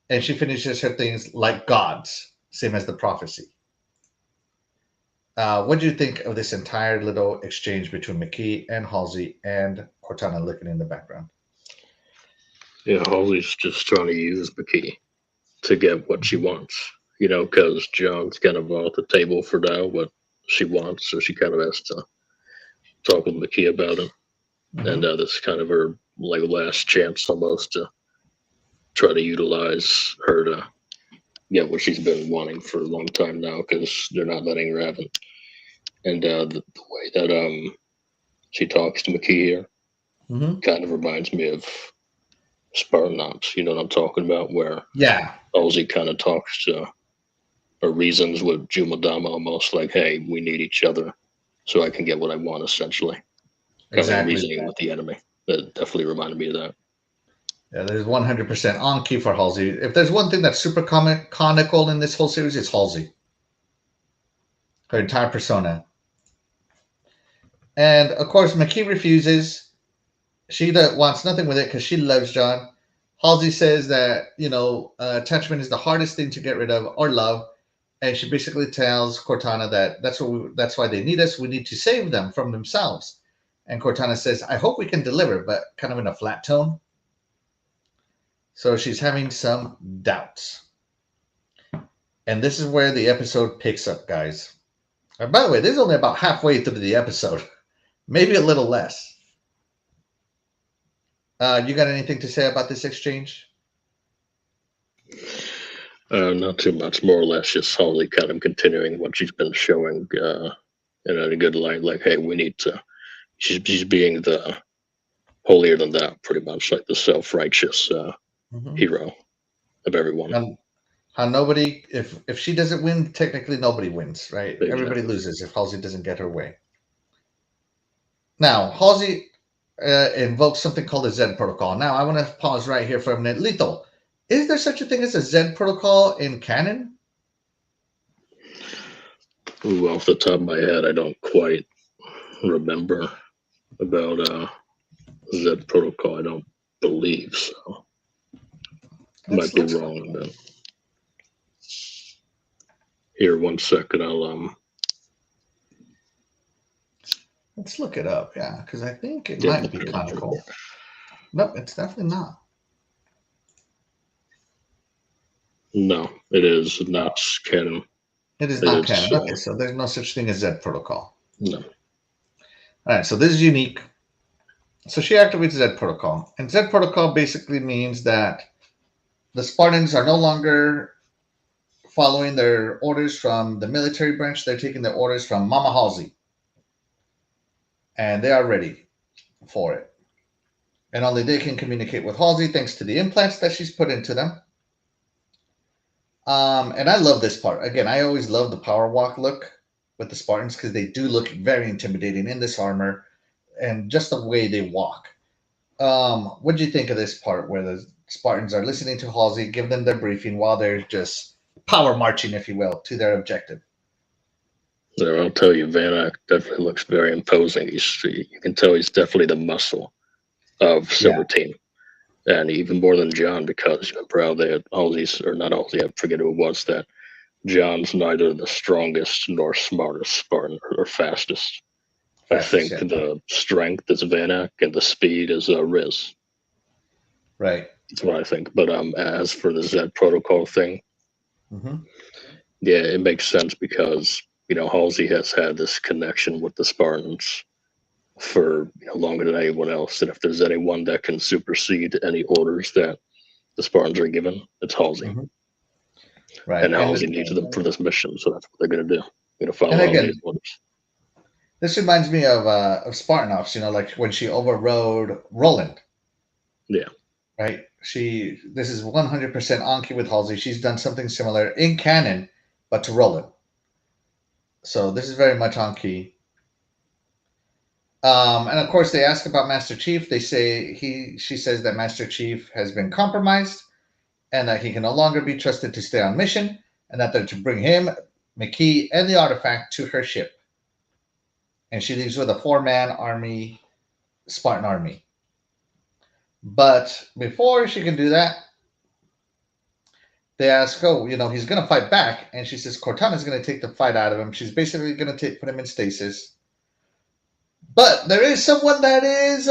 And she finishes her things like gods, same as the prophecy. What do you think of this entire little exchange between McKee and Halsey and Cortana looking in the background? Yeah, Halsey's just trying to use McKee to get what she wants, you know, because John's kind of off the table for now, what she wants. So she kind of has to talk with McKee about it. Mm-hmm. And this is kind of her like last chance almost to try to utilize her to get what she's been wanting for a long time now because they're not letting her have it. And the way that she talks to McKee here kind of reminds me of Spartan Ops. You know what I'm talking about? Where Halsey kind of talks to or reasons with Jumadama almost like, hey, we need each other so I can get what I want, essentially. Kind of like reasoning with the enemy. That definitely reminded me of that. Yeah, there's 100% on key for Halsey. If there's one thing that's super conical in this whole series, it's Halsey. Her entire persona. And, of course, McKee refuses. She wants nothing with it because she loves John. Halsey says that, attachment is the hardest thing to get rid of or love. And she basically tells Cortana that that's why they need us. We need to save them from themselves. And Cortana says, I hope we can deliver, but kind of in a flat tone. So she's having some doubts. And this is where the episode picks up, guys. And by the way, this is only about halfway through the episode. Maybe a little less. You got anything to say about this exchange? Not too much. More or less just Halsey kind of continuing what she's been showing in a good light. Like, hey, we need to... She's being the holier than that, pretty much, like the self-righteous hero of everyone. How nobody, if she doesn't win, technically nobody wins, right? Exactly. Everybody loses if Halsey doesn't get her way. Now, Halsey invokes something called the Z protocol. Now, I want to pause right here for a minute. Lethal, is there such a thing as a Z protocol in canon? Ooh, off the top of my head, I don't quite remember about Z protocol. I don't believe so. Might be wrong, but here, 1 second. I'll let's look it up. Yeah, because I think it might be conical. Nope, it's definitely not. No, it is not canon. It is not canon. Okay, so there's no such thing as Z protocol. No. All right, so this is unique. So she activates Z protocol, and Z protocol basically means that the Spartans are no longer following their orders from the military branch. They're taking their orders from Mama Halsey, and they are ready for it. And only they can communicate with Halsey thanks to the implants that she's put into them. And I love this part. Again, I always love the power walk look with the Spartans because they do look very intimidating in this armor and just the way they walk. What do you think of this part where the Spartans are listening to Halsey, give them their briefing while they're just power marching, if you will, to their objective? Yeah, I'll tell you, Van Eyck definitely looks very imposing. You can tell he's definitely the muscle of Silver Team. And even more than John, because remember they had Halsey's, or not Halsey, I forget who it was, that John's neither the strongest nor smartest Spartan or fastest. I think the strength is Van Eyck and the speed is Riz. Right. That's what I think. But as for the Z protocol thing, yeah, it makes sense because, Halsey has had this connection with the Spartans for longer than anyone else. And if there's anyone that can supersede any orders that the Spartans are given, it's Halsey. Right. And Halsey needs them for this mission, so that's what they're going to do. Follow Halsey's orders. This reminds me of Spartan Ops, like when she overrode Roland. Yeah. Right? This is 100% on key with Halsey. She's done something similar in canon, but to Roland. So this is very much on key. And of course, they ask about Master Chief. They say she says that Master Chief has been compromised and that he can no longer be trusted to stay on mission, and that they're to bring him, McKee, and the artifact to her ship. And she leaves with a 4-man army, Spartan army. But before she can do that, they ask, he's going to fight back. And she says Cortana's going to take the fight out of him. She's basically going to put him in stasis. But there is someone that is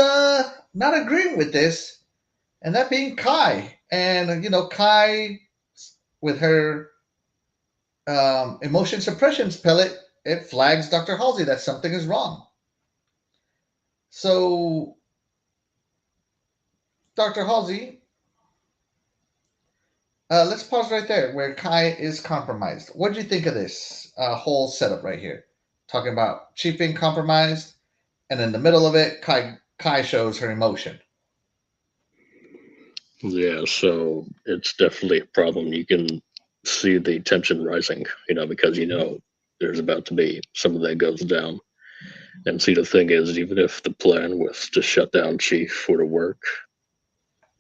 not agreeing with this, and that being Kai. And, Kai, with her emotion suppression pellet, it flags Dr. Halsey that something is wrong. So Dr. Halsey Let's pause right there where Kai is compromised. What do you think of this whole setup right here? Talking about Chief being compromised, and in the middle of it, Kai shows her emotion. Yeah, so it's definitely a problem. You can see the tension rising, because there's about to be something that goes down. And see, the thing is, even if the plan was to shut down Chief or to work,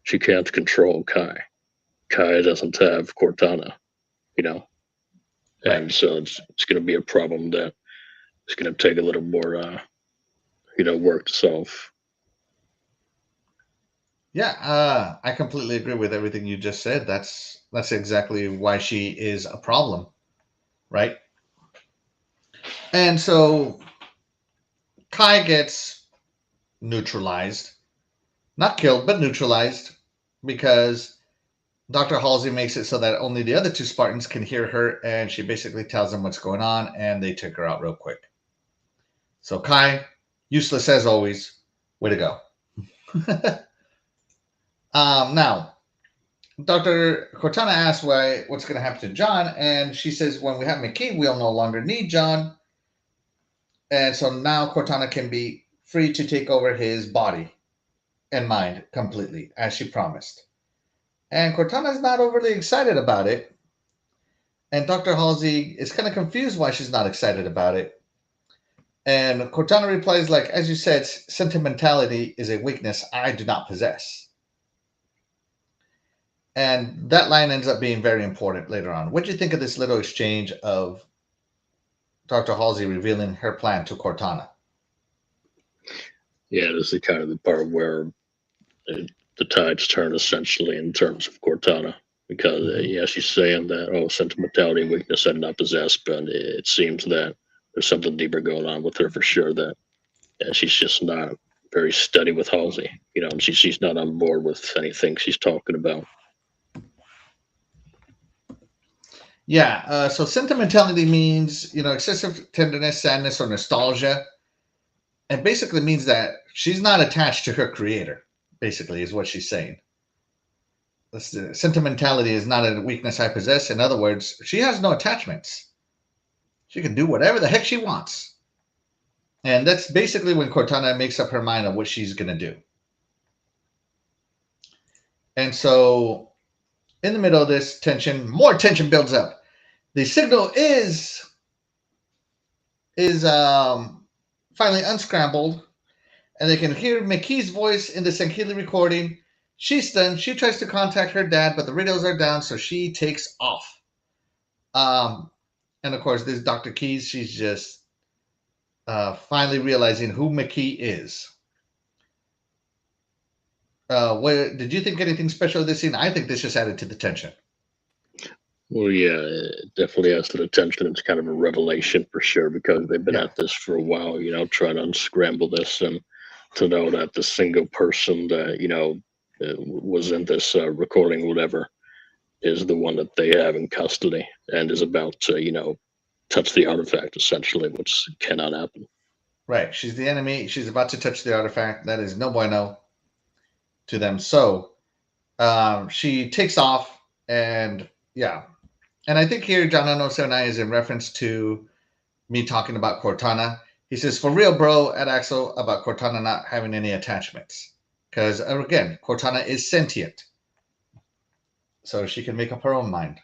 she can't control Kai. Kai doesn't have Cortana, you know, Right. and so it's going to be a problem that it's going to take a little more, work to solve. Yeah, I completely agree with everything you just said. That's exactly why she is a problem, right? And so Kai gets neutralized, not killed, but neutralized, because Dr. Halsey makes it so that only the other two Spartans can hear her, and she basically tells them what's going on, and they take her out real quick. So Kai, useless as always. Way to go. Now, Dr. Cortana asks what's going to happen to John, and she says, when we have McKee, we'll no longer need John. And so now Cortana can be free to take over his body and mind completely, as she promised. And Cortana's not overly excited about it. And Dr. Halsey is kind of confused why she's not excited about it. And Cortana replies, like, as you said, sentimentality is a weakness I do not possess. And that line ends up being very important later on. What do you think of this little exchange of Dr. Halsey revealing her plan to Cortana? Yeah, this is kind of the part where the tides turn essentially in terms of Cortana. Because, she's saying that, sentimentality and weakness I do not possess, but it seems that there's something deeper going on with her for sure, that she's just not very steady with Halsey, and she's not on board with anything she's talking about. Yeah, so sentimentality means, excessive tenderness, sadness, or nostalgia. And basically means that she's not attached to her creator, basically, is what she's saying. Sentimentality is not a weakness I possess. In other words, she has no attachments. She can do whatever the heck she wants. And that's basically when Cortana makes up her mind on what she's going to do. And so, in the middle of this tension, more tension builds up. The signal is finally unscrambled, and they can hear McKee's voice in the Sankili recording. She's stunned. She tries to contact her dad, but the radios are down, so she takes off. And of course, this Dr. Keys, she's just finally realizing who McKee is. Did you think anything special of this scene? I think this just added to the tension. Well, yeah, it definitely has to the tension. It's kind of a revelation for sure, because they've been at this for a while, trying to unscramble this, and to know that the single person that, was in this recording, whatever, is the one that they have in custody and is about to, touch the artifact, essentially, which cannot happen. Right. She's the enemy. She's about to touch the artifact. That is no bueno to them. So she takes off, and yeah. And I think here John Unknown 79 is in reference to me talking about Cortana. He says, for real, bro, at Axel, about Cortana not having any attachments. Because, again, Cortana is sentient. So she can make up her own mind.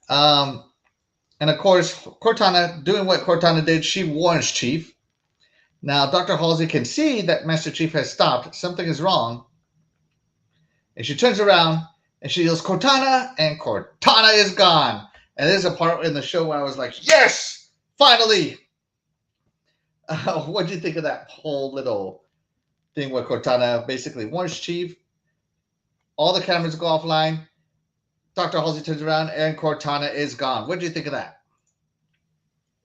And, of course, Cortana, doing what Cortana did, she warns Chief. Now, Dr. Halsey can see that Master Chief has stopped. Something is wrong. And she turns around, and she yells, Cortana, and Cortana is gone. And there's a part in the show where I was like, yes, finally. What do you think of that whole little thing where Cortana basically warns Chief? All the cameras go offline. Dr. Halsey turns around, and Cortana is gone. What do you think of that?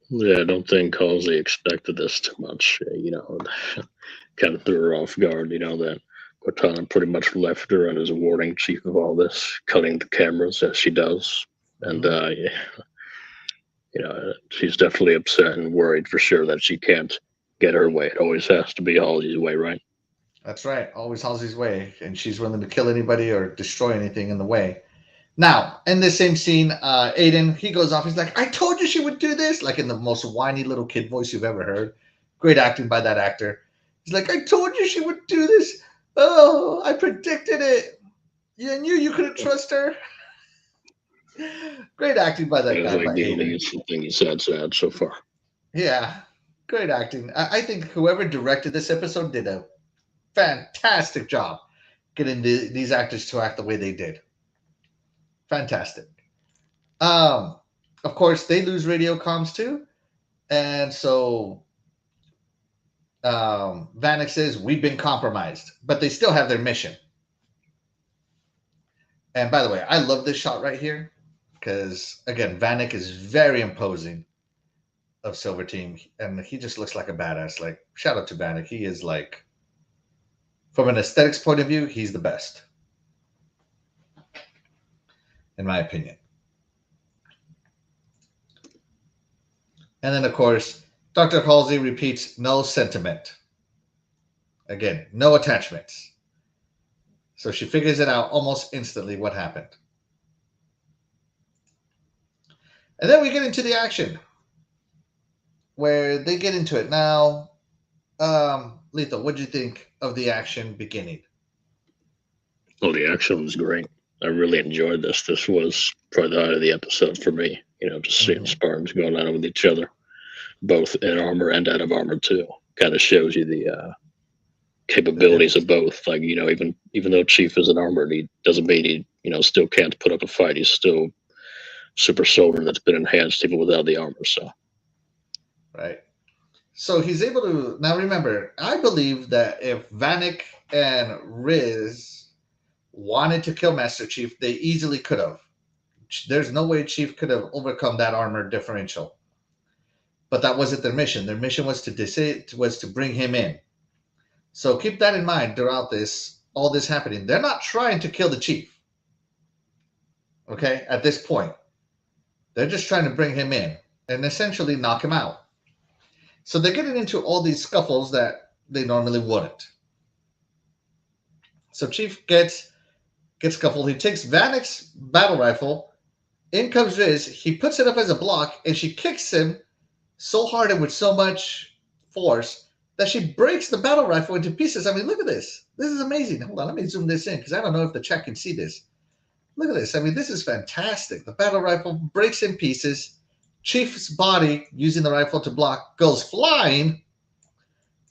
Yeah, I don't think Halsey expected this too much. Kind of threw her off guard, that Cortana pretty much left her and is warning Chief of all this, cutting the cameras as she does. And, she's definitely upset and worried for sure that she can't get her way. It always has to be Halsey's way, right? That's right. Always Halsey's way. And she's willing to kill anybody or destroy anything in the way. Now, in the same scene, Aiden, he goes off. He's like, I told you she would do this. Like in the most whiny little kid voice you've ever heard. Great acting by that actor. He's like, I told you she would do this. Oh, I predicted it. You knew you couldn't trust her. Great acting by that That was guy, by like the only Aiden. useful thing he's had so far. Yeah, great acting. I think whoever directed this episode did a fantastic job getting these actors to act the way they did. Fantastic. Of course, they lose radio comms too, and so Vanek says we've been compromised, but they still have their mission. And by the way, I love this shot right here because again, Vanek is very imposing of Silver Team, and he just looks like a badass. Like shout out to Vanek, he is like, from an aesthetics point of view, he's the best, in my opinion. And then, of course, Dr. Halsey repeats no sentiment. Again, no attachments. So she figures it out almost instantly what happened. And then we get into the action, where they get into it. Now, Lethal, what do you think of the action beginning? Oh, the action was great. I really enjoyed this. This was probably the height of the episode for me. Just seeing Spartans going at it with each other, both in armor and out of armor too. Kind of shows you the capabilities of both. Like, even though Chief is in armor, he doesn't mean he, still can't put up a fight. He's still super soldier that's been enhanced even without the armor. So, right. So he's able to now. Remember, I believe that if Vanek and Riz wanted to kill Master Chief, they easily could have. There's no way Chief could have overcome that armor differential. But that wasn't their mission. Their mission was to bring him in. So keep that in mind throughout all this happening. They're not trying to kill the Chief. Okay, at this point. They're just trying to bring him in and essentially knock him out. So they're getting into all these scuffles that they normally wouldn't. So Chief gets scuffled. He takes Vanek's battle rifle. In comes Riz. He puts it up as a block, and she kicks him so hard and with so much force that she breaks the battle rifle into pieces. I mean, look at this. This is amazing. Hold on, let me zoom this in because I don't know if the chat can see this. Look at this. I mean, this is fantastic. The battle rifle breaks in pieces. Chief's body, using the rifle to block, goes flying,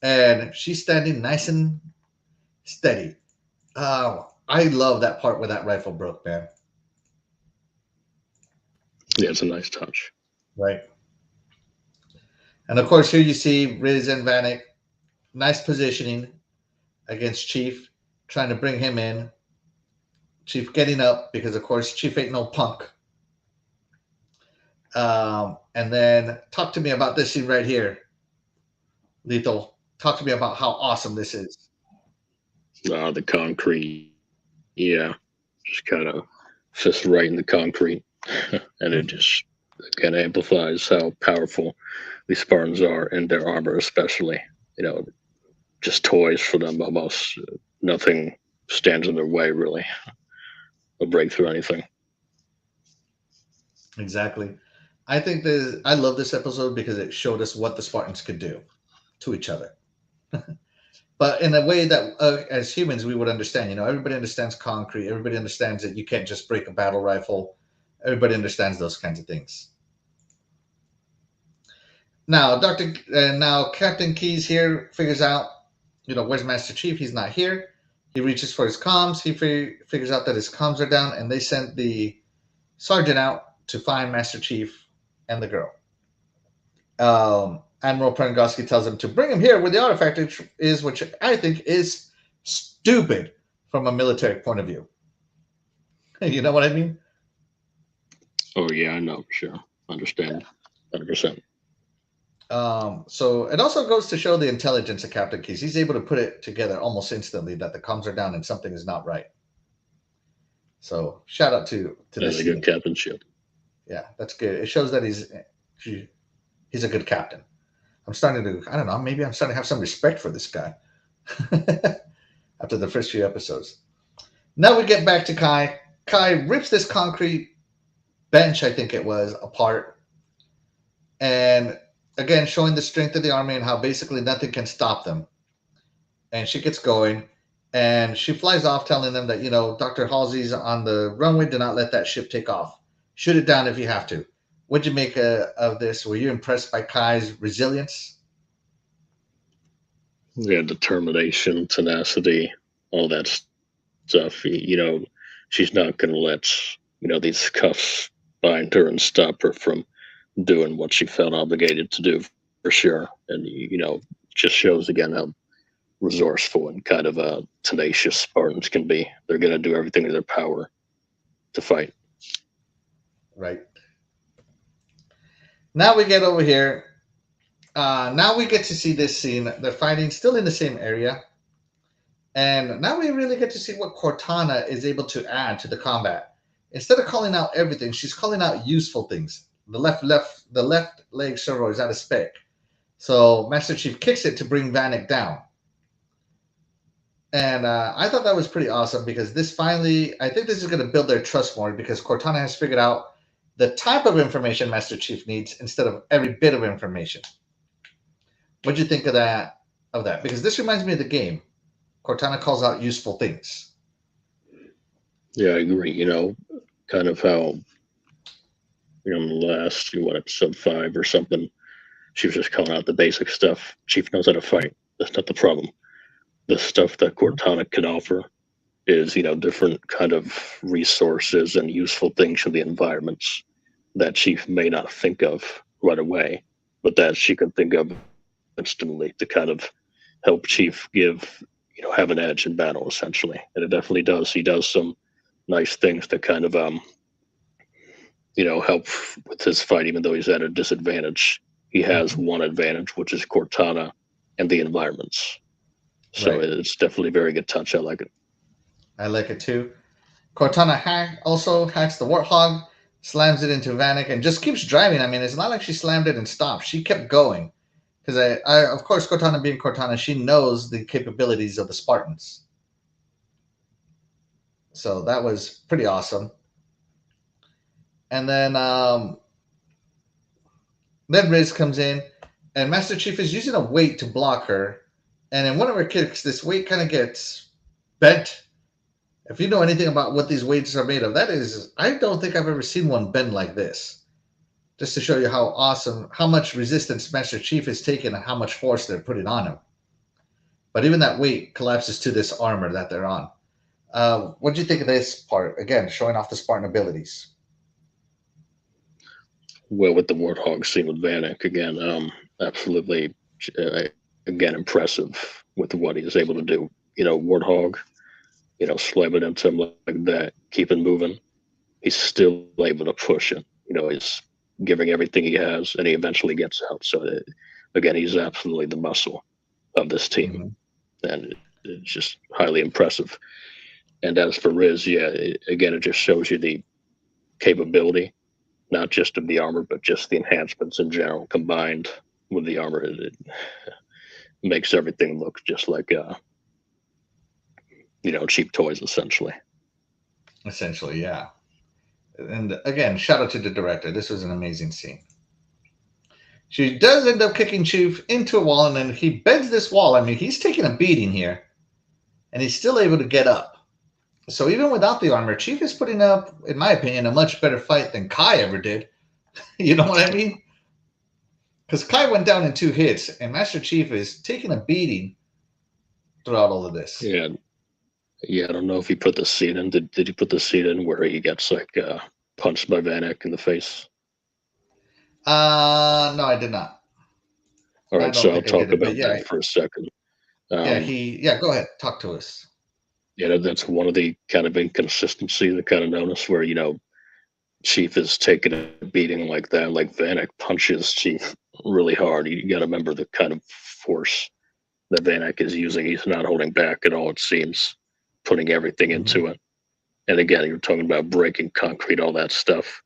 and she's standing nice and steady. I love that part where that rifle broke, man. Yeah, it's a nice touch. Right. And of course, here you see Riz and Vanek. Nice positioning against Chief, trying to bring him in. Chief getting up because, of course, Chief ain't no punk. And then talk to me about this scene right here. Lethal, talk to me about how awesome this is. The concrete. Yeah, just kind of fist right in the concrete. And it just kind of amplifies how powerful these Spartans are in their armor, especially. Just toys for them almost. Nothing stands in their way, really. A breakthrough, anything. Exactly. I think I love this episode because it showed us what the Spartans could do to each other. But in a way that, as humans, we would understand. Everybody understands concrete. Everybody understands that you can't just break a battle rifle. Everybody understands those kinds of things. Now, Captain Keyes here figures out, where's Master Chief? He's not here. He reaches for his comms. He figures out that his comms are down, and they sent the sergeant out to find Master Chief and the girl. Admiral Prangosky tells him to bring him here where the artifact is, which I think is stupid from a military point of view. You know what I mean? Oh, yeah, I know, for sure. Understand. 100%. So it also goes to show the intelligence of Captain Keyes. He's able to put it together almost instantly that the comms are down and something is not right. So shout out to this. That's a good captainship. Yeah, that's good. It shows that he's a good captain. I'm starting to have some respect for this guy after the first few episodes. Now we get back to Kai, Kai rips this concrete bench, I think it was, apart, and again showing the strength of the army and how basically nothing can stop them. And she gets going, and she flies off, telling them that Dr. Halsey's on the runway. Do not let that ship take off. Shoot it down if you have to. What'd you make of this? Were you impressed by Kai's resilience? Yeah, determination, tenacity, all that stuff. She's not going to let these cuffs bind her and stop her from doing what she felt obligated to do, for sure. And just shows again how resourceful and kind of tenacious Spartans can be. They're going to do everything in their power to fight. Right. Now we get over here. Now we get to see this scene. They're fighting still in the same area. And now we really get to see what Cortana is able to add to the combat. Instead of calling out everything, she's calling out useful things. The left leg servo is out of spec. So Master Chief kicks it to bring Vanek down. And I thought that was pretty awesome because this finally, I think this is going to build their trust more because Cortana has figured out the type of information Master Chief needs instead of every bit of information. What do you think of that? Because this reminds me of the game. Cortana calls out useful things. Yeah, I agree. Kind of how in the last episode 5 or something, she was just calling out the basic stuff. Chief knows how to fight. That's not the problem. The stuff that Cortana can offer is different kind of resources and useful things in the environments that Chief may not think of right away, but that she can think of instantly to kind of help Chief have an edge in battle, essentially. And it definitely does. He does some nice things to kind of help with his fight, even though he's at a disadvantage. He has one advantage, which is Cortana and the environments. So right. It's definitely a very good touch. I like it. I like it too. Cortana also hacks the Warthog, slams it into Vanek, and just keeps driving. I mean, it's not like she slammed it and stopped. She kept going. Because I, of course, Cortana being Cortana, she knows the capabilities of the Spartans. So that was pretty awesome. And then Riz comes in, and Master Chief is using a weight to block her. And in one of her kicks, this weight kind of gets bent. If you know anything about what these weights are made of, I don't think I've ever seen one bend like this. Just to show you how awesome, how much resistance Master Chief is taking and how much force they're putting on him. But even that weight collapses to this armor that they're on. What do you think of this part? Again, showing off the Spartan abilities. Well, with the Warthog scene with Vanek, again, absolutely, again, impressive with what he is able to do. Warthog, slamming into him like that, keeping moving. He's still able to push it. He's giving everything he has, and he eventually gets out. So, again, he's absolutely the muscle of this team, and it's just highly impressive. And as for Riz, again, it just shows you the capability, not just of the armor, but just the enhancements in general combined with the armor. It makes everything look just like, cheap toys, essentially. Essentially, yeah. And again, shout out to the director. This was an amazing scene. She does end up kicking Chief into a wall, and then he bends this wall. I mean, he's taking a beating here, and he's still able to get up. So even without the armor, Chief is putting up, in my opinion, a much better fight than Kai ever did. You know what I mean? Because Kai went down in 2 hits, and Master Chief is taking a beating throughout all of this. Yeah. Yeah, I don't know if he put the scene in. Did he put the scene in where he gets punched by Vanek in the face? No, I did not. All right, so I'll talk about that for a second. Go ahead, talk to us. Yeah, that's one of the kind of inconsistencies I kind of noticed where Chief is taking a beating like that, like Vanek punches Chief really hard. You got to remember the kind of force that Vanek is using. He's not holding back at all, it seems. Putting everything into it. And again, you're talking about breaking concrete, all that stuff.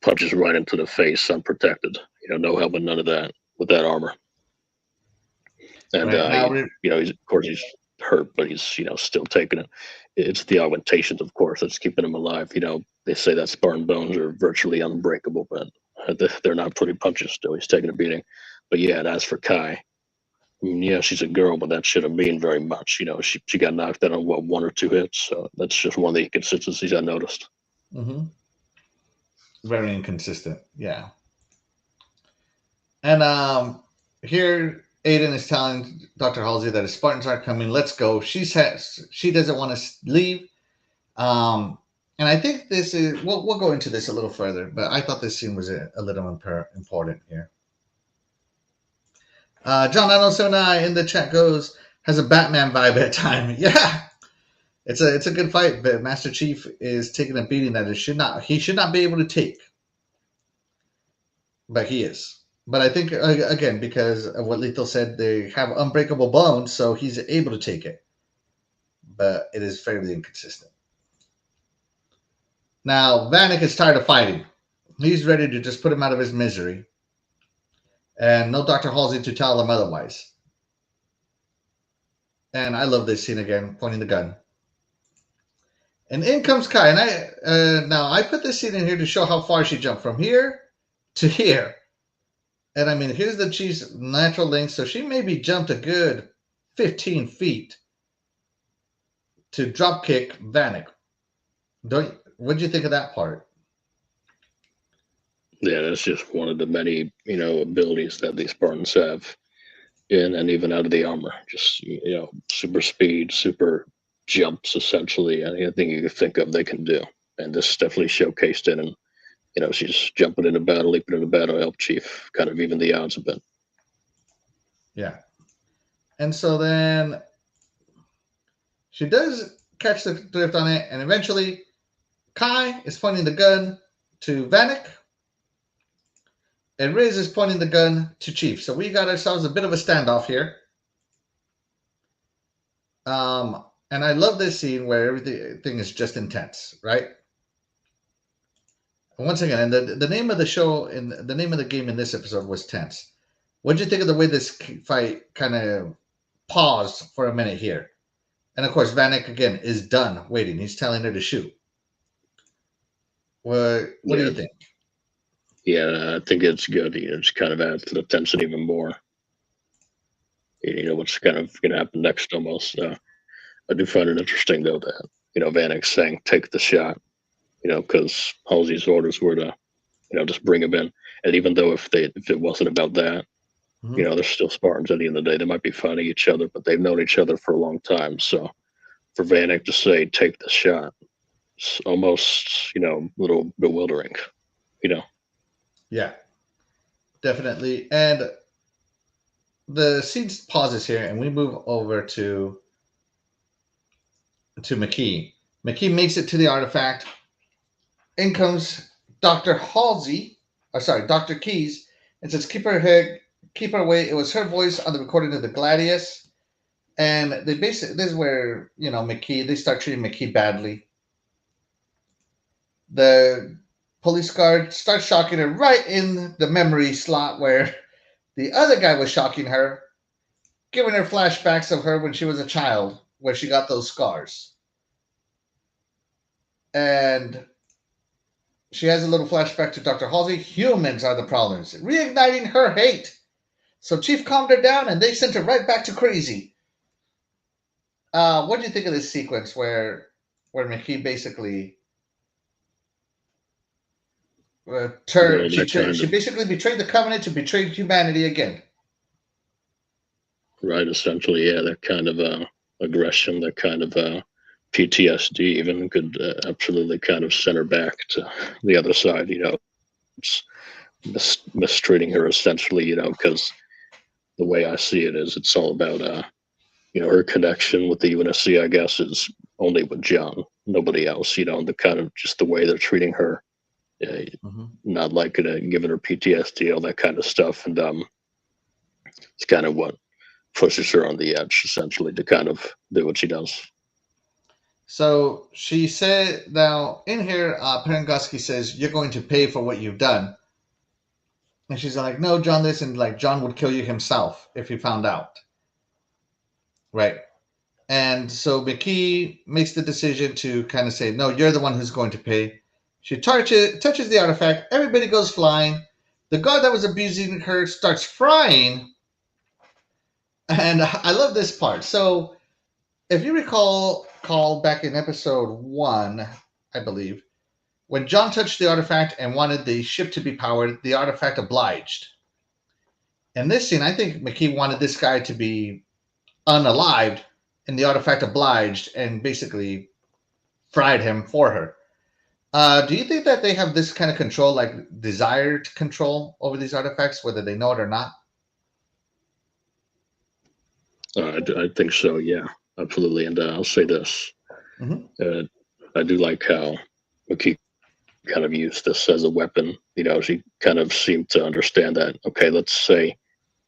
Punches right into the face, unprotected. No helmet, none of that with that armor. And he's, of course, he's hurt, but he's still taking it. it's the augmentations, of course, that's keeping him alive. They say that Spartan bones are virtually unbreakable, but they're not putting punches still. He's taking a beating. But yeah, and as for Kai, I mean, yeah, she's a girl, but that shouldn't mean very much. She got knocked out on one or two hits, so that's just one of the inconsistencies I noticed. Mm-hmm. Very inconsistent, yeah. And here Aiden is telling Dr. Halsey that his Spartans aren't coming. Let's go. She says she doesn't want to leave. And I think this is we'll go into this a little further, but I thought this scene was a little important here. John 907 in the chat goes, has a Batman vibe at time. Yeah, it's a good fight, but Master Chief is taking a beating that he should not be able to take, but he is. But I think again, because of what Lethal said, they have unbreakable bones, so he's able to take it, but it is fairly inconsistent. Now Vanek is tired of fighting. He's ready to just put him out of his misery, and no Dr. Halsey to tell him otherwise. And I love this scene again, pointing the gun. And in comes Kai. And I put this scene in here to show how far she jumped from here to here. And I mean, here's the Chief's natural length. So she maybe jumped a good 15 feet to drop kick Vanek. What'd you think of that part? Yeah, that's just one of the many, abilities that these Spartans have in and even out of the armor. Just, super speed, super jumps, essentially. Anything you can think of, they can do. And this definitely showcased it. And, she's jumping into battle, leaping into battle, help Chief kind of even the odds a bit. Yeah. And so then she does catch the drift on it. And eventually Kai is pointing the gun to Vanek. And Riz is pointing the gun to Chief. So we got ourselves a bit of a standoff here. And I love this scene where everything is just intense, right? And once again, and the name of the show and the name of the game in this episode was Tense. What did you think of the way this fight kind of paused for a minute here? And of course, Vanek again is done waiting. He's telling her to shoot. What do you think? Yeah, I think it's good. It just kind of adds to the tension even more. What's kind of going to happen next almost. I do find it interesting, though, that, Vanek's saying, take the shot, because Halsey's orders were to, just bring him in. And even though if it wasn't about that, Mm-hmm. they're still Spartans at the end of the day. They might be fighting each other, but they've known each other for a long time. So for Vanek to say, take the shot, it's almost, a little bewildering, Yeah, definitely. And the scene pauses here, and we move over to McKee. McKee makes it to the artifact. In comes Dr. Keys, and says, keep her away. It was her voice on the recording of the Gladius. And this is where, McKee, they start treating McKee badly. The police guard starts shocking her right in the memory slot where the other guy was shocking her, giving her flashbacks of her when she was a child, where she got those scars. And she has a little flashback to Dr. Halsey. Humans are the problems, reigniting her hate. So Chief calmed her down, and they sent her right back to crazy. What do you think of this sequence where McKee basically she basically betrayed the Covenant to betray humanity again? Right, essentially, yeah, that kind of aggression, that kind of PTSD even could absolutely kind of send her back to the other side, it's mistreating her essentially, because the way I see it is it's all about, her connection with the UNSC, I guess, is only with John, nobody else, the kind of just the way they're treating her, not like giving her PTSD, all that kind of stuff. And it's kind of what pushes her on the edge, essentially, to kind of do what she does. So she said, now in here, Perengoski says, you're going to pay for what you've done. And she's like, no, John, this, and like, John would kill you himself if he found out. Right. And so McKee makes the decision to kind of say, no, you're the one who's going to pay. She touches the artifact. Everybody goes flying. The guard that was abusing her starts frying. And I love this part. So if you recall back in episode 1, I believe, when John touched the artifact and wanted the ship to be powered, the artifact obliged. In this scene, I think McKee wanted this guy to be unalived, and the artifact obliged and basically fried him for her. Do you think that they have this kind of control, like desired control over these artifacts, whether they know it or not? I think so, yeah, absolutely. And I'll say this. I do like how McKee kind of used this as a weapon. She kind of seemed to understand that, okay, let's say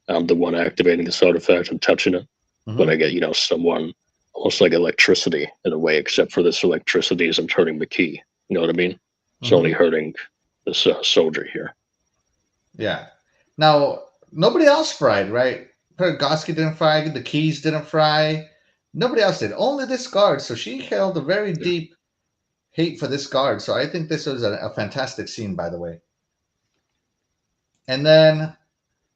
I'm the one activating this artifact and touching it, but I get, someone almost like electricity in a way, except for this electricity isn't hurting McKee. You know what I mean? It's only hurting this soldier here. Yeah. Now, nobody else fried, right? Pergoski didn't fry, the keys didn't fry. Nobody else did. Only this guard. So she held a very deep hate for this guard. So I think this was a fantastic scene, by the way. And then,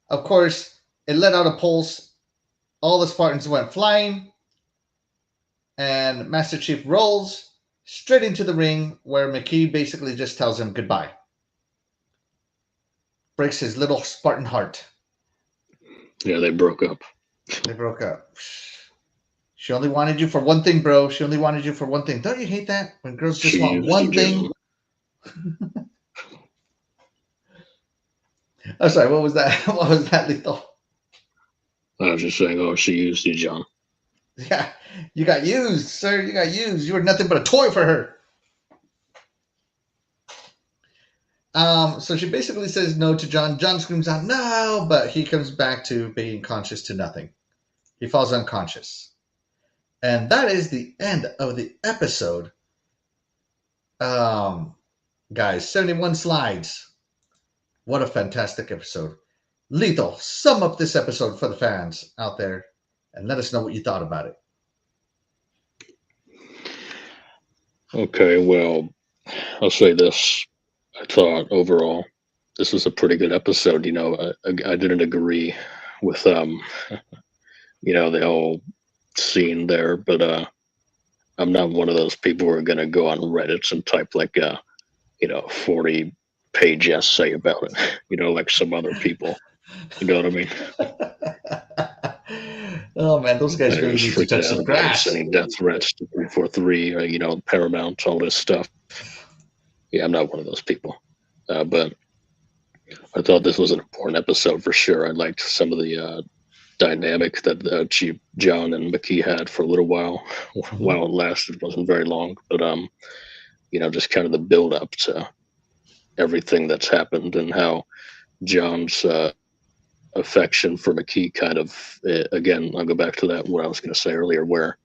of course, it let out a pulse. All the Spartans went flying. And Master Chief rolls straight into the ring where McKee basically just tells him goodbye. Breaks his little Spartan heart. Yeah, they broke up. She only wanted you for one thing, bro. She only wanted you for one thing. Don't you hate that? When girls just want one thing? I'm sorry, what was that? What was that, Lethal? I was just saying, she used you, John. Yeah, you got used, sir. You got used. You were nothing but a toy for her. So she basically says no to John. John screams out, no, but he comes back to being conscious to nothing. He falls unconscious. And that is the end of the episode. Guys, 71 slides. What a fantastic episode. Lethal, sum up this episode for the fans out there and let us know what you thought about it. Okay, well, I'll say this. I thought overall this was a pretty good episode. I didn't agree with the whole scene there, but I'm not one of those people who are going to go on Reddit and type like a 40-page essay about it, like some other people. You know what I mean? Oh man, those guys really need to touch some grass. Sending death threats to 343, Paramount, all this stuff. Yeah, I'm not one of those people. But I thought this was an important episode for sure. I liked some of the dynamic that Chief John and McKee had for a little while. While it lasted, it wasn't very long. But just kind of the build up to everything that's happened and how John's affection for McKee kind of, again, I'll go back to that, what I was going to say earlier, where,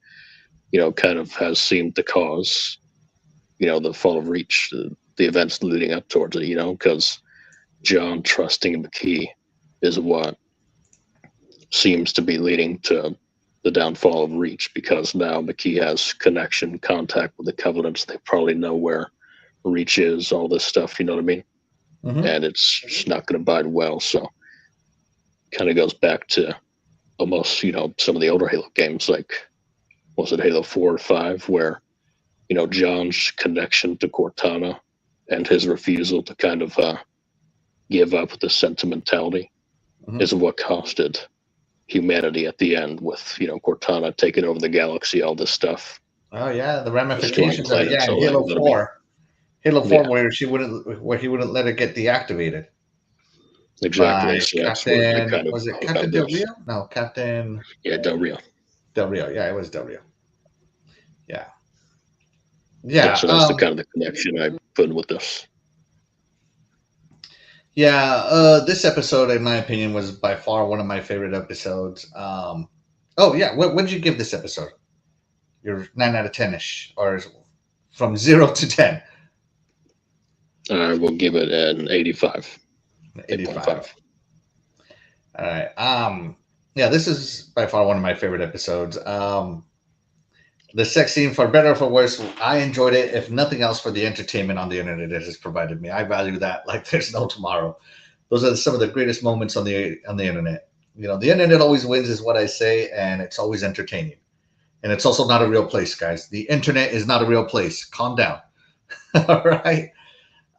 kind of has seemed to cause, the fall of Reach, the events leading up towards it, because John trusting McKee is what seems to be leading to the downfall of Reach, because now McKee has contact with the Covenants. They probably know where Reach is, all this stuff, you know what I mean? And it's just not going to bide well. So kind of goes back to almost, some of the older Halo games, like, was it Halo 4 or 5, where, John's connection to Cortana and his refusal to kind of give up the sentimentality is what costed humanity at the end, with, Cortana taking over the galaxy, all this stuff. Oh yeah, the ramifications of it. Yeah, Halo 4. Halo 4, where he wouldn't let it get deactivated. Exactly. So Captain, was it Captain Del Rio? No, Captain. Yeah, Del Rio. Del Rio. Yeah, it was Del Rio. Yeah. Yeah. So that's the kind of the connection I put with this. Yeah, this episode, in my opinion, was by far one of my favorite episodes. Oh yeah, what did you give this episode? Your 9 out of 10-ish, or from 0 to 10? I will give it an 85. 85. All right. Yeah, this is by far one of my favorite episodes. The sex scene, for better or for worse, I enjoyed it. If nothing else, for the entertainment on the internet it has provided me, I value that like there's no tomorrow. Those are some of the greatest moments on the internet. The internet always wins, is what I say, and it's always entertaining. And it's also not a real place, guys. The internet is not a real place. Calm down. All right.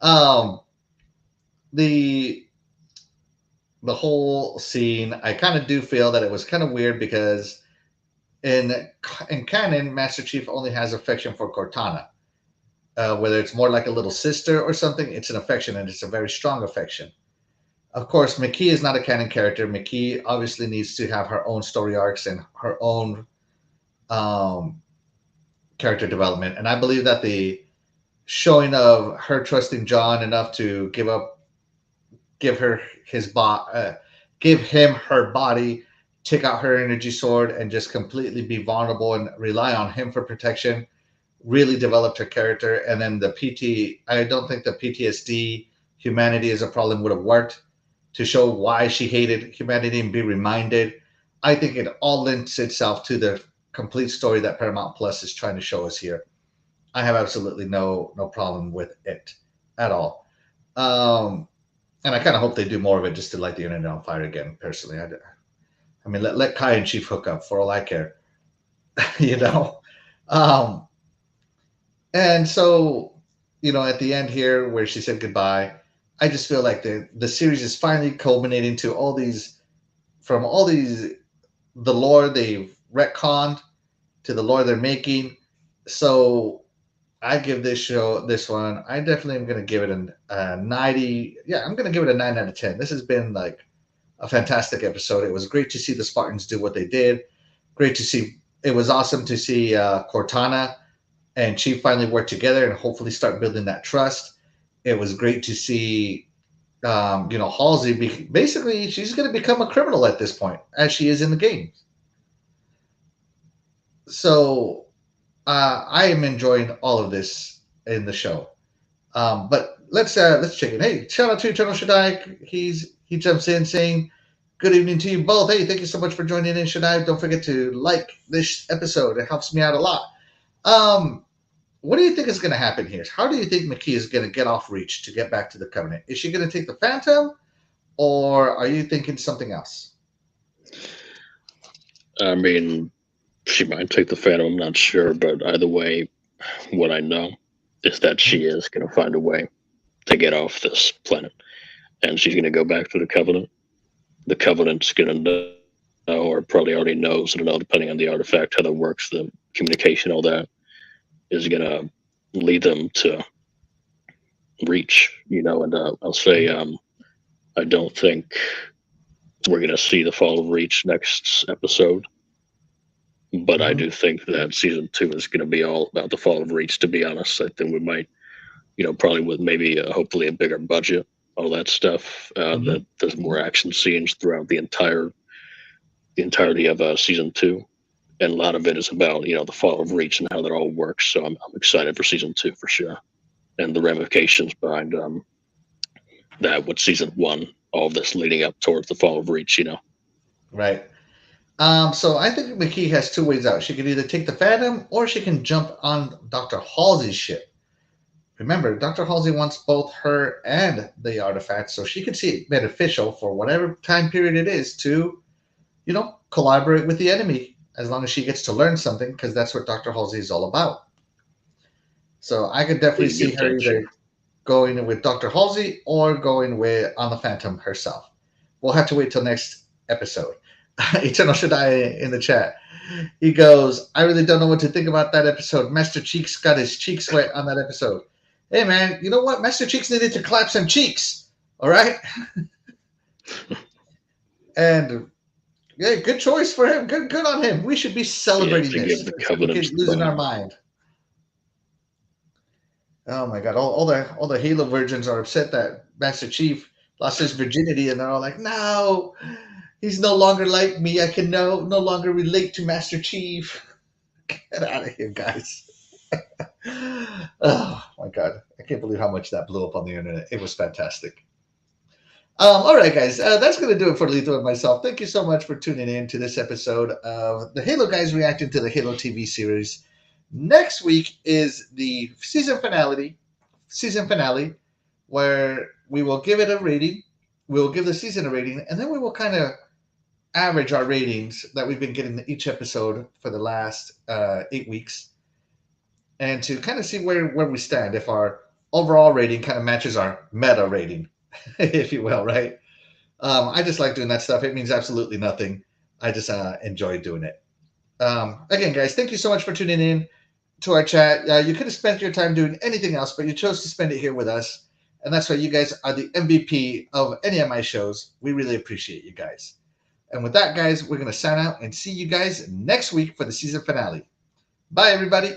Um, the the whole scene, I kind of do feel that it was kind of weird because in canon, Master Chief only has affection for Cortana. Whether it's more like a little sister or something, it's an affection, and it's a very strong affection. Of course, McKee is not a canon character. McKee obviously needs to have her own story arcs and her own um, character development. And I believe that the showing of her trusting John enough to give her give him her body, take out her energy sword, and just completely be vulnerable and rely on him for protection, really developed her character. And then I don't think the PTSD humanity as a problem would have worked to show why she hated humanity and be reminded. I think it all lends itself to the complete story that Paramount Plus is trying to show us here. I have absolutely no problem with it at all. And I kind of hope they do more of it just to light the internet on fire again. Personally, I mean, let Kai and Chief hook up for all I care. you know, um, and so at the end here where she said goodbye, I just feel like the series is finally culminating to all these the lore they've retconned to the lore they're making. So I give this one, I definitely am going to give it a 90. Yeah, I'm going to give it a 9 out of 10. This has been like a fantastic episode. It was great to see the Spartans do what they did. Great to see. It was awesome to see Cortana and Chief finally work together and hopefully start building that trust. It was great to see, Halsey. Basically, she's going to become a criminal at this point, as she is in the game. So I am enjoying all of this in the show. But let's check in. Hey, shout out to Eternal Shaddai. He jumps in saying, "Good evening to you both. Hey, thank you so much for joining in, Shaddai. Don't forget to like this episode. It helps me out a lot." What do you think is going to happen here? How do you think McKee is going to get off Reach to get back to the Covenant? Is she going to take the Phantom, or are you thinking something else? I mean, she might take the Phantom. I'm not sure, but either way, what I know is that she is going to find a way to get off this planet, and she's going to go back to the Covenant. The Covenant's going to know, or probably already knows, I don't know, depending on the artifact, how that works, the communication, all that, is going to lead them to Reach, and I'll say I don't think we're going to see the fall of Reach next episode, but I do think that season 2 is going to be all about the fall of Reach, to be honest. I think we might, probably with maybe hopefully a bigger budget, all that stuff, that there's more action scenes throughout the entirety of season 2. And a lot of it is about, the fall of Reach and how that all works. So I'm excited for season 2 for sure. And the ramifications behind that with season 1, all of this leading up towards the fall of Reach, Right. So I think McKee has two ways out. She can either take the Phantom or she can jump on Dr. Halsey's ship. Remember, Dr. Halsey wants both her and the artifact, so she could see it beneficial for whatever time period it is to, collaborate with the enemy, as long as she gets to learn something, because that's what Dr. Halsey is all about. So I could definitely see her either going with Dr. Halsey or going with on the Phantom herself. We'll have to wait till next episode. Eternal Shaddai in the chat. He goes, "I really don't know what to think about that episode. Master Cheeks got his cheeks wet on that episode." Hey, man, you know what? Master Cheeks needed to clap some cheeks. All right? And yeah, good choice for him. Good on him. We should be celebrating this. We keep losing our mind. Oh my God! All the Halo virgins are upset that Master Chief lost his virginity, and they're all like, "No, he's no longer like me. I can no longer relate to Master Chief." Get out of here, guys! Oh my God! I can't believe how much that blew up on the internet. It was fantastic. All right, guys, that's going to do it for Lethal and myself. Thank you so much for tuning in to this episode of the Halo Guys reacting to the Halo TV series. Next week is the season finale, where we will give it a rating. We will give the season a rating, and then we will kind of average our ratings that we've been getting each episode for the last 8 weeks, and to kind of see where we stand, if our overall rating kind of matches our meta rating, if you will, right? I just like doing that stuff. It means absolutely nothing. I just enjoy doing it. Again, guys, thank you so much for tuning in to our chat. You could have spent your time doing anything else, but you chose to spend it here with us. And that's why you guys are the MVP of any of my shows. We really appreciate you guys. And with that, guys, we're going to sign out and see you guys next week for the season finale. Bye, everybody.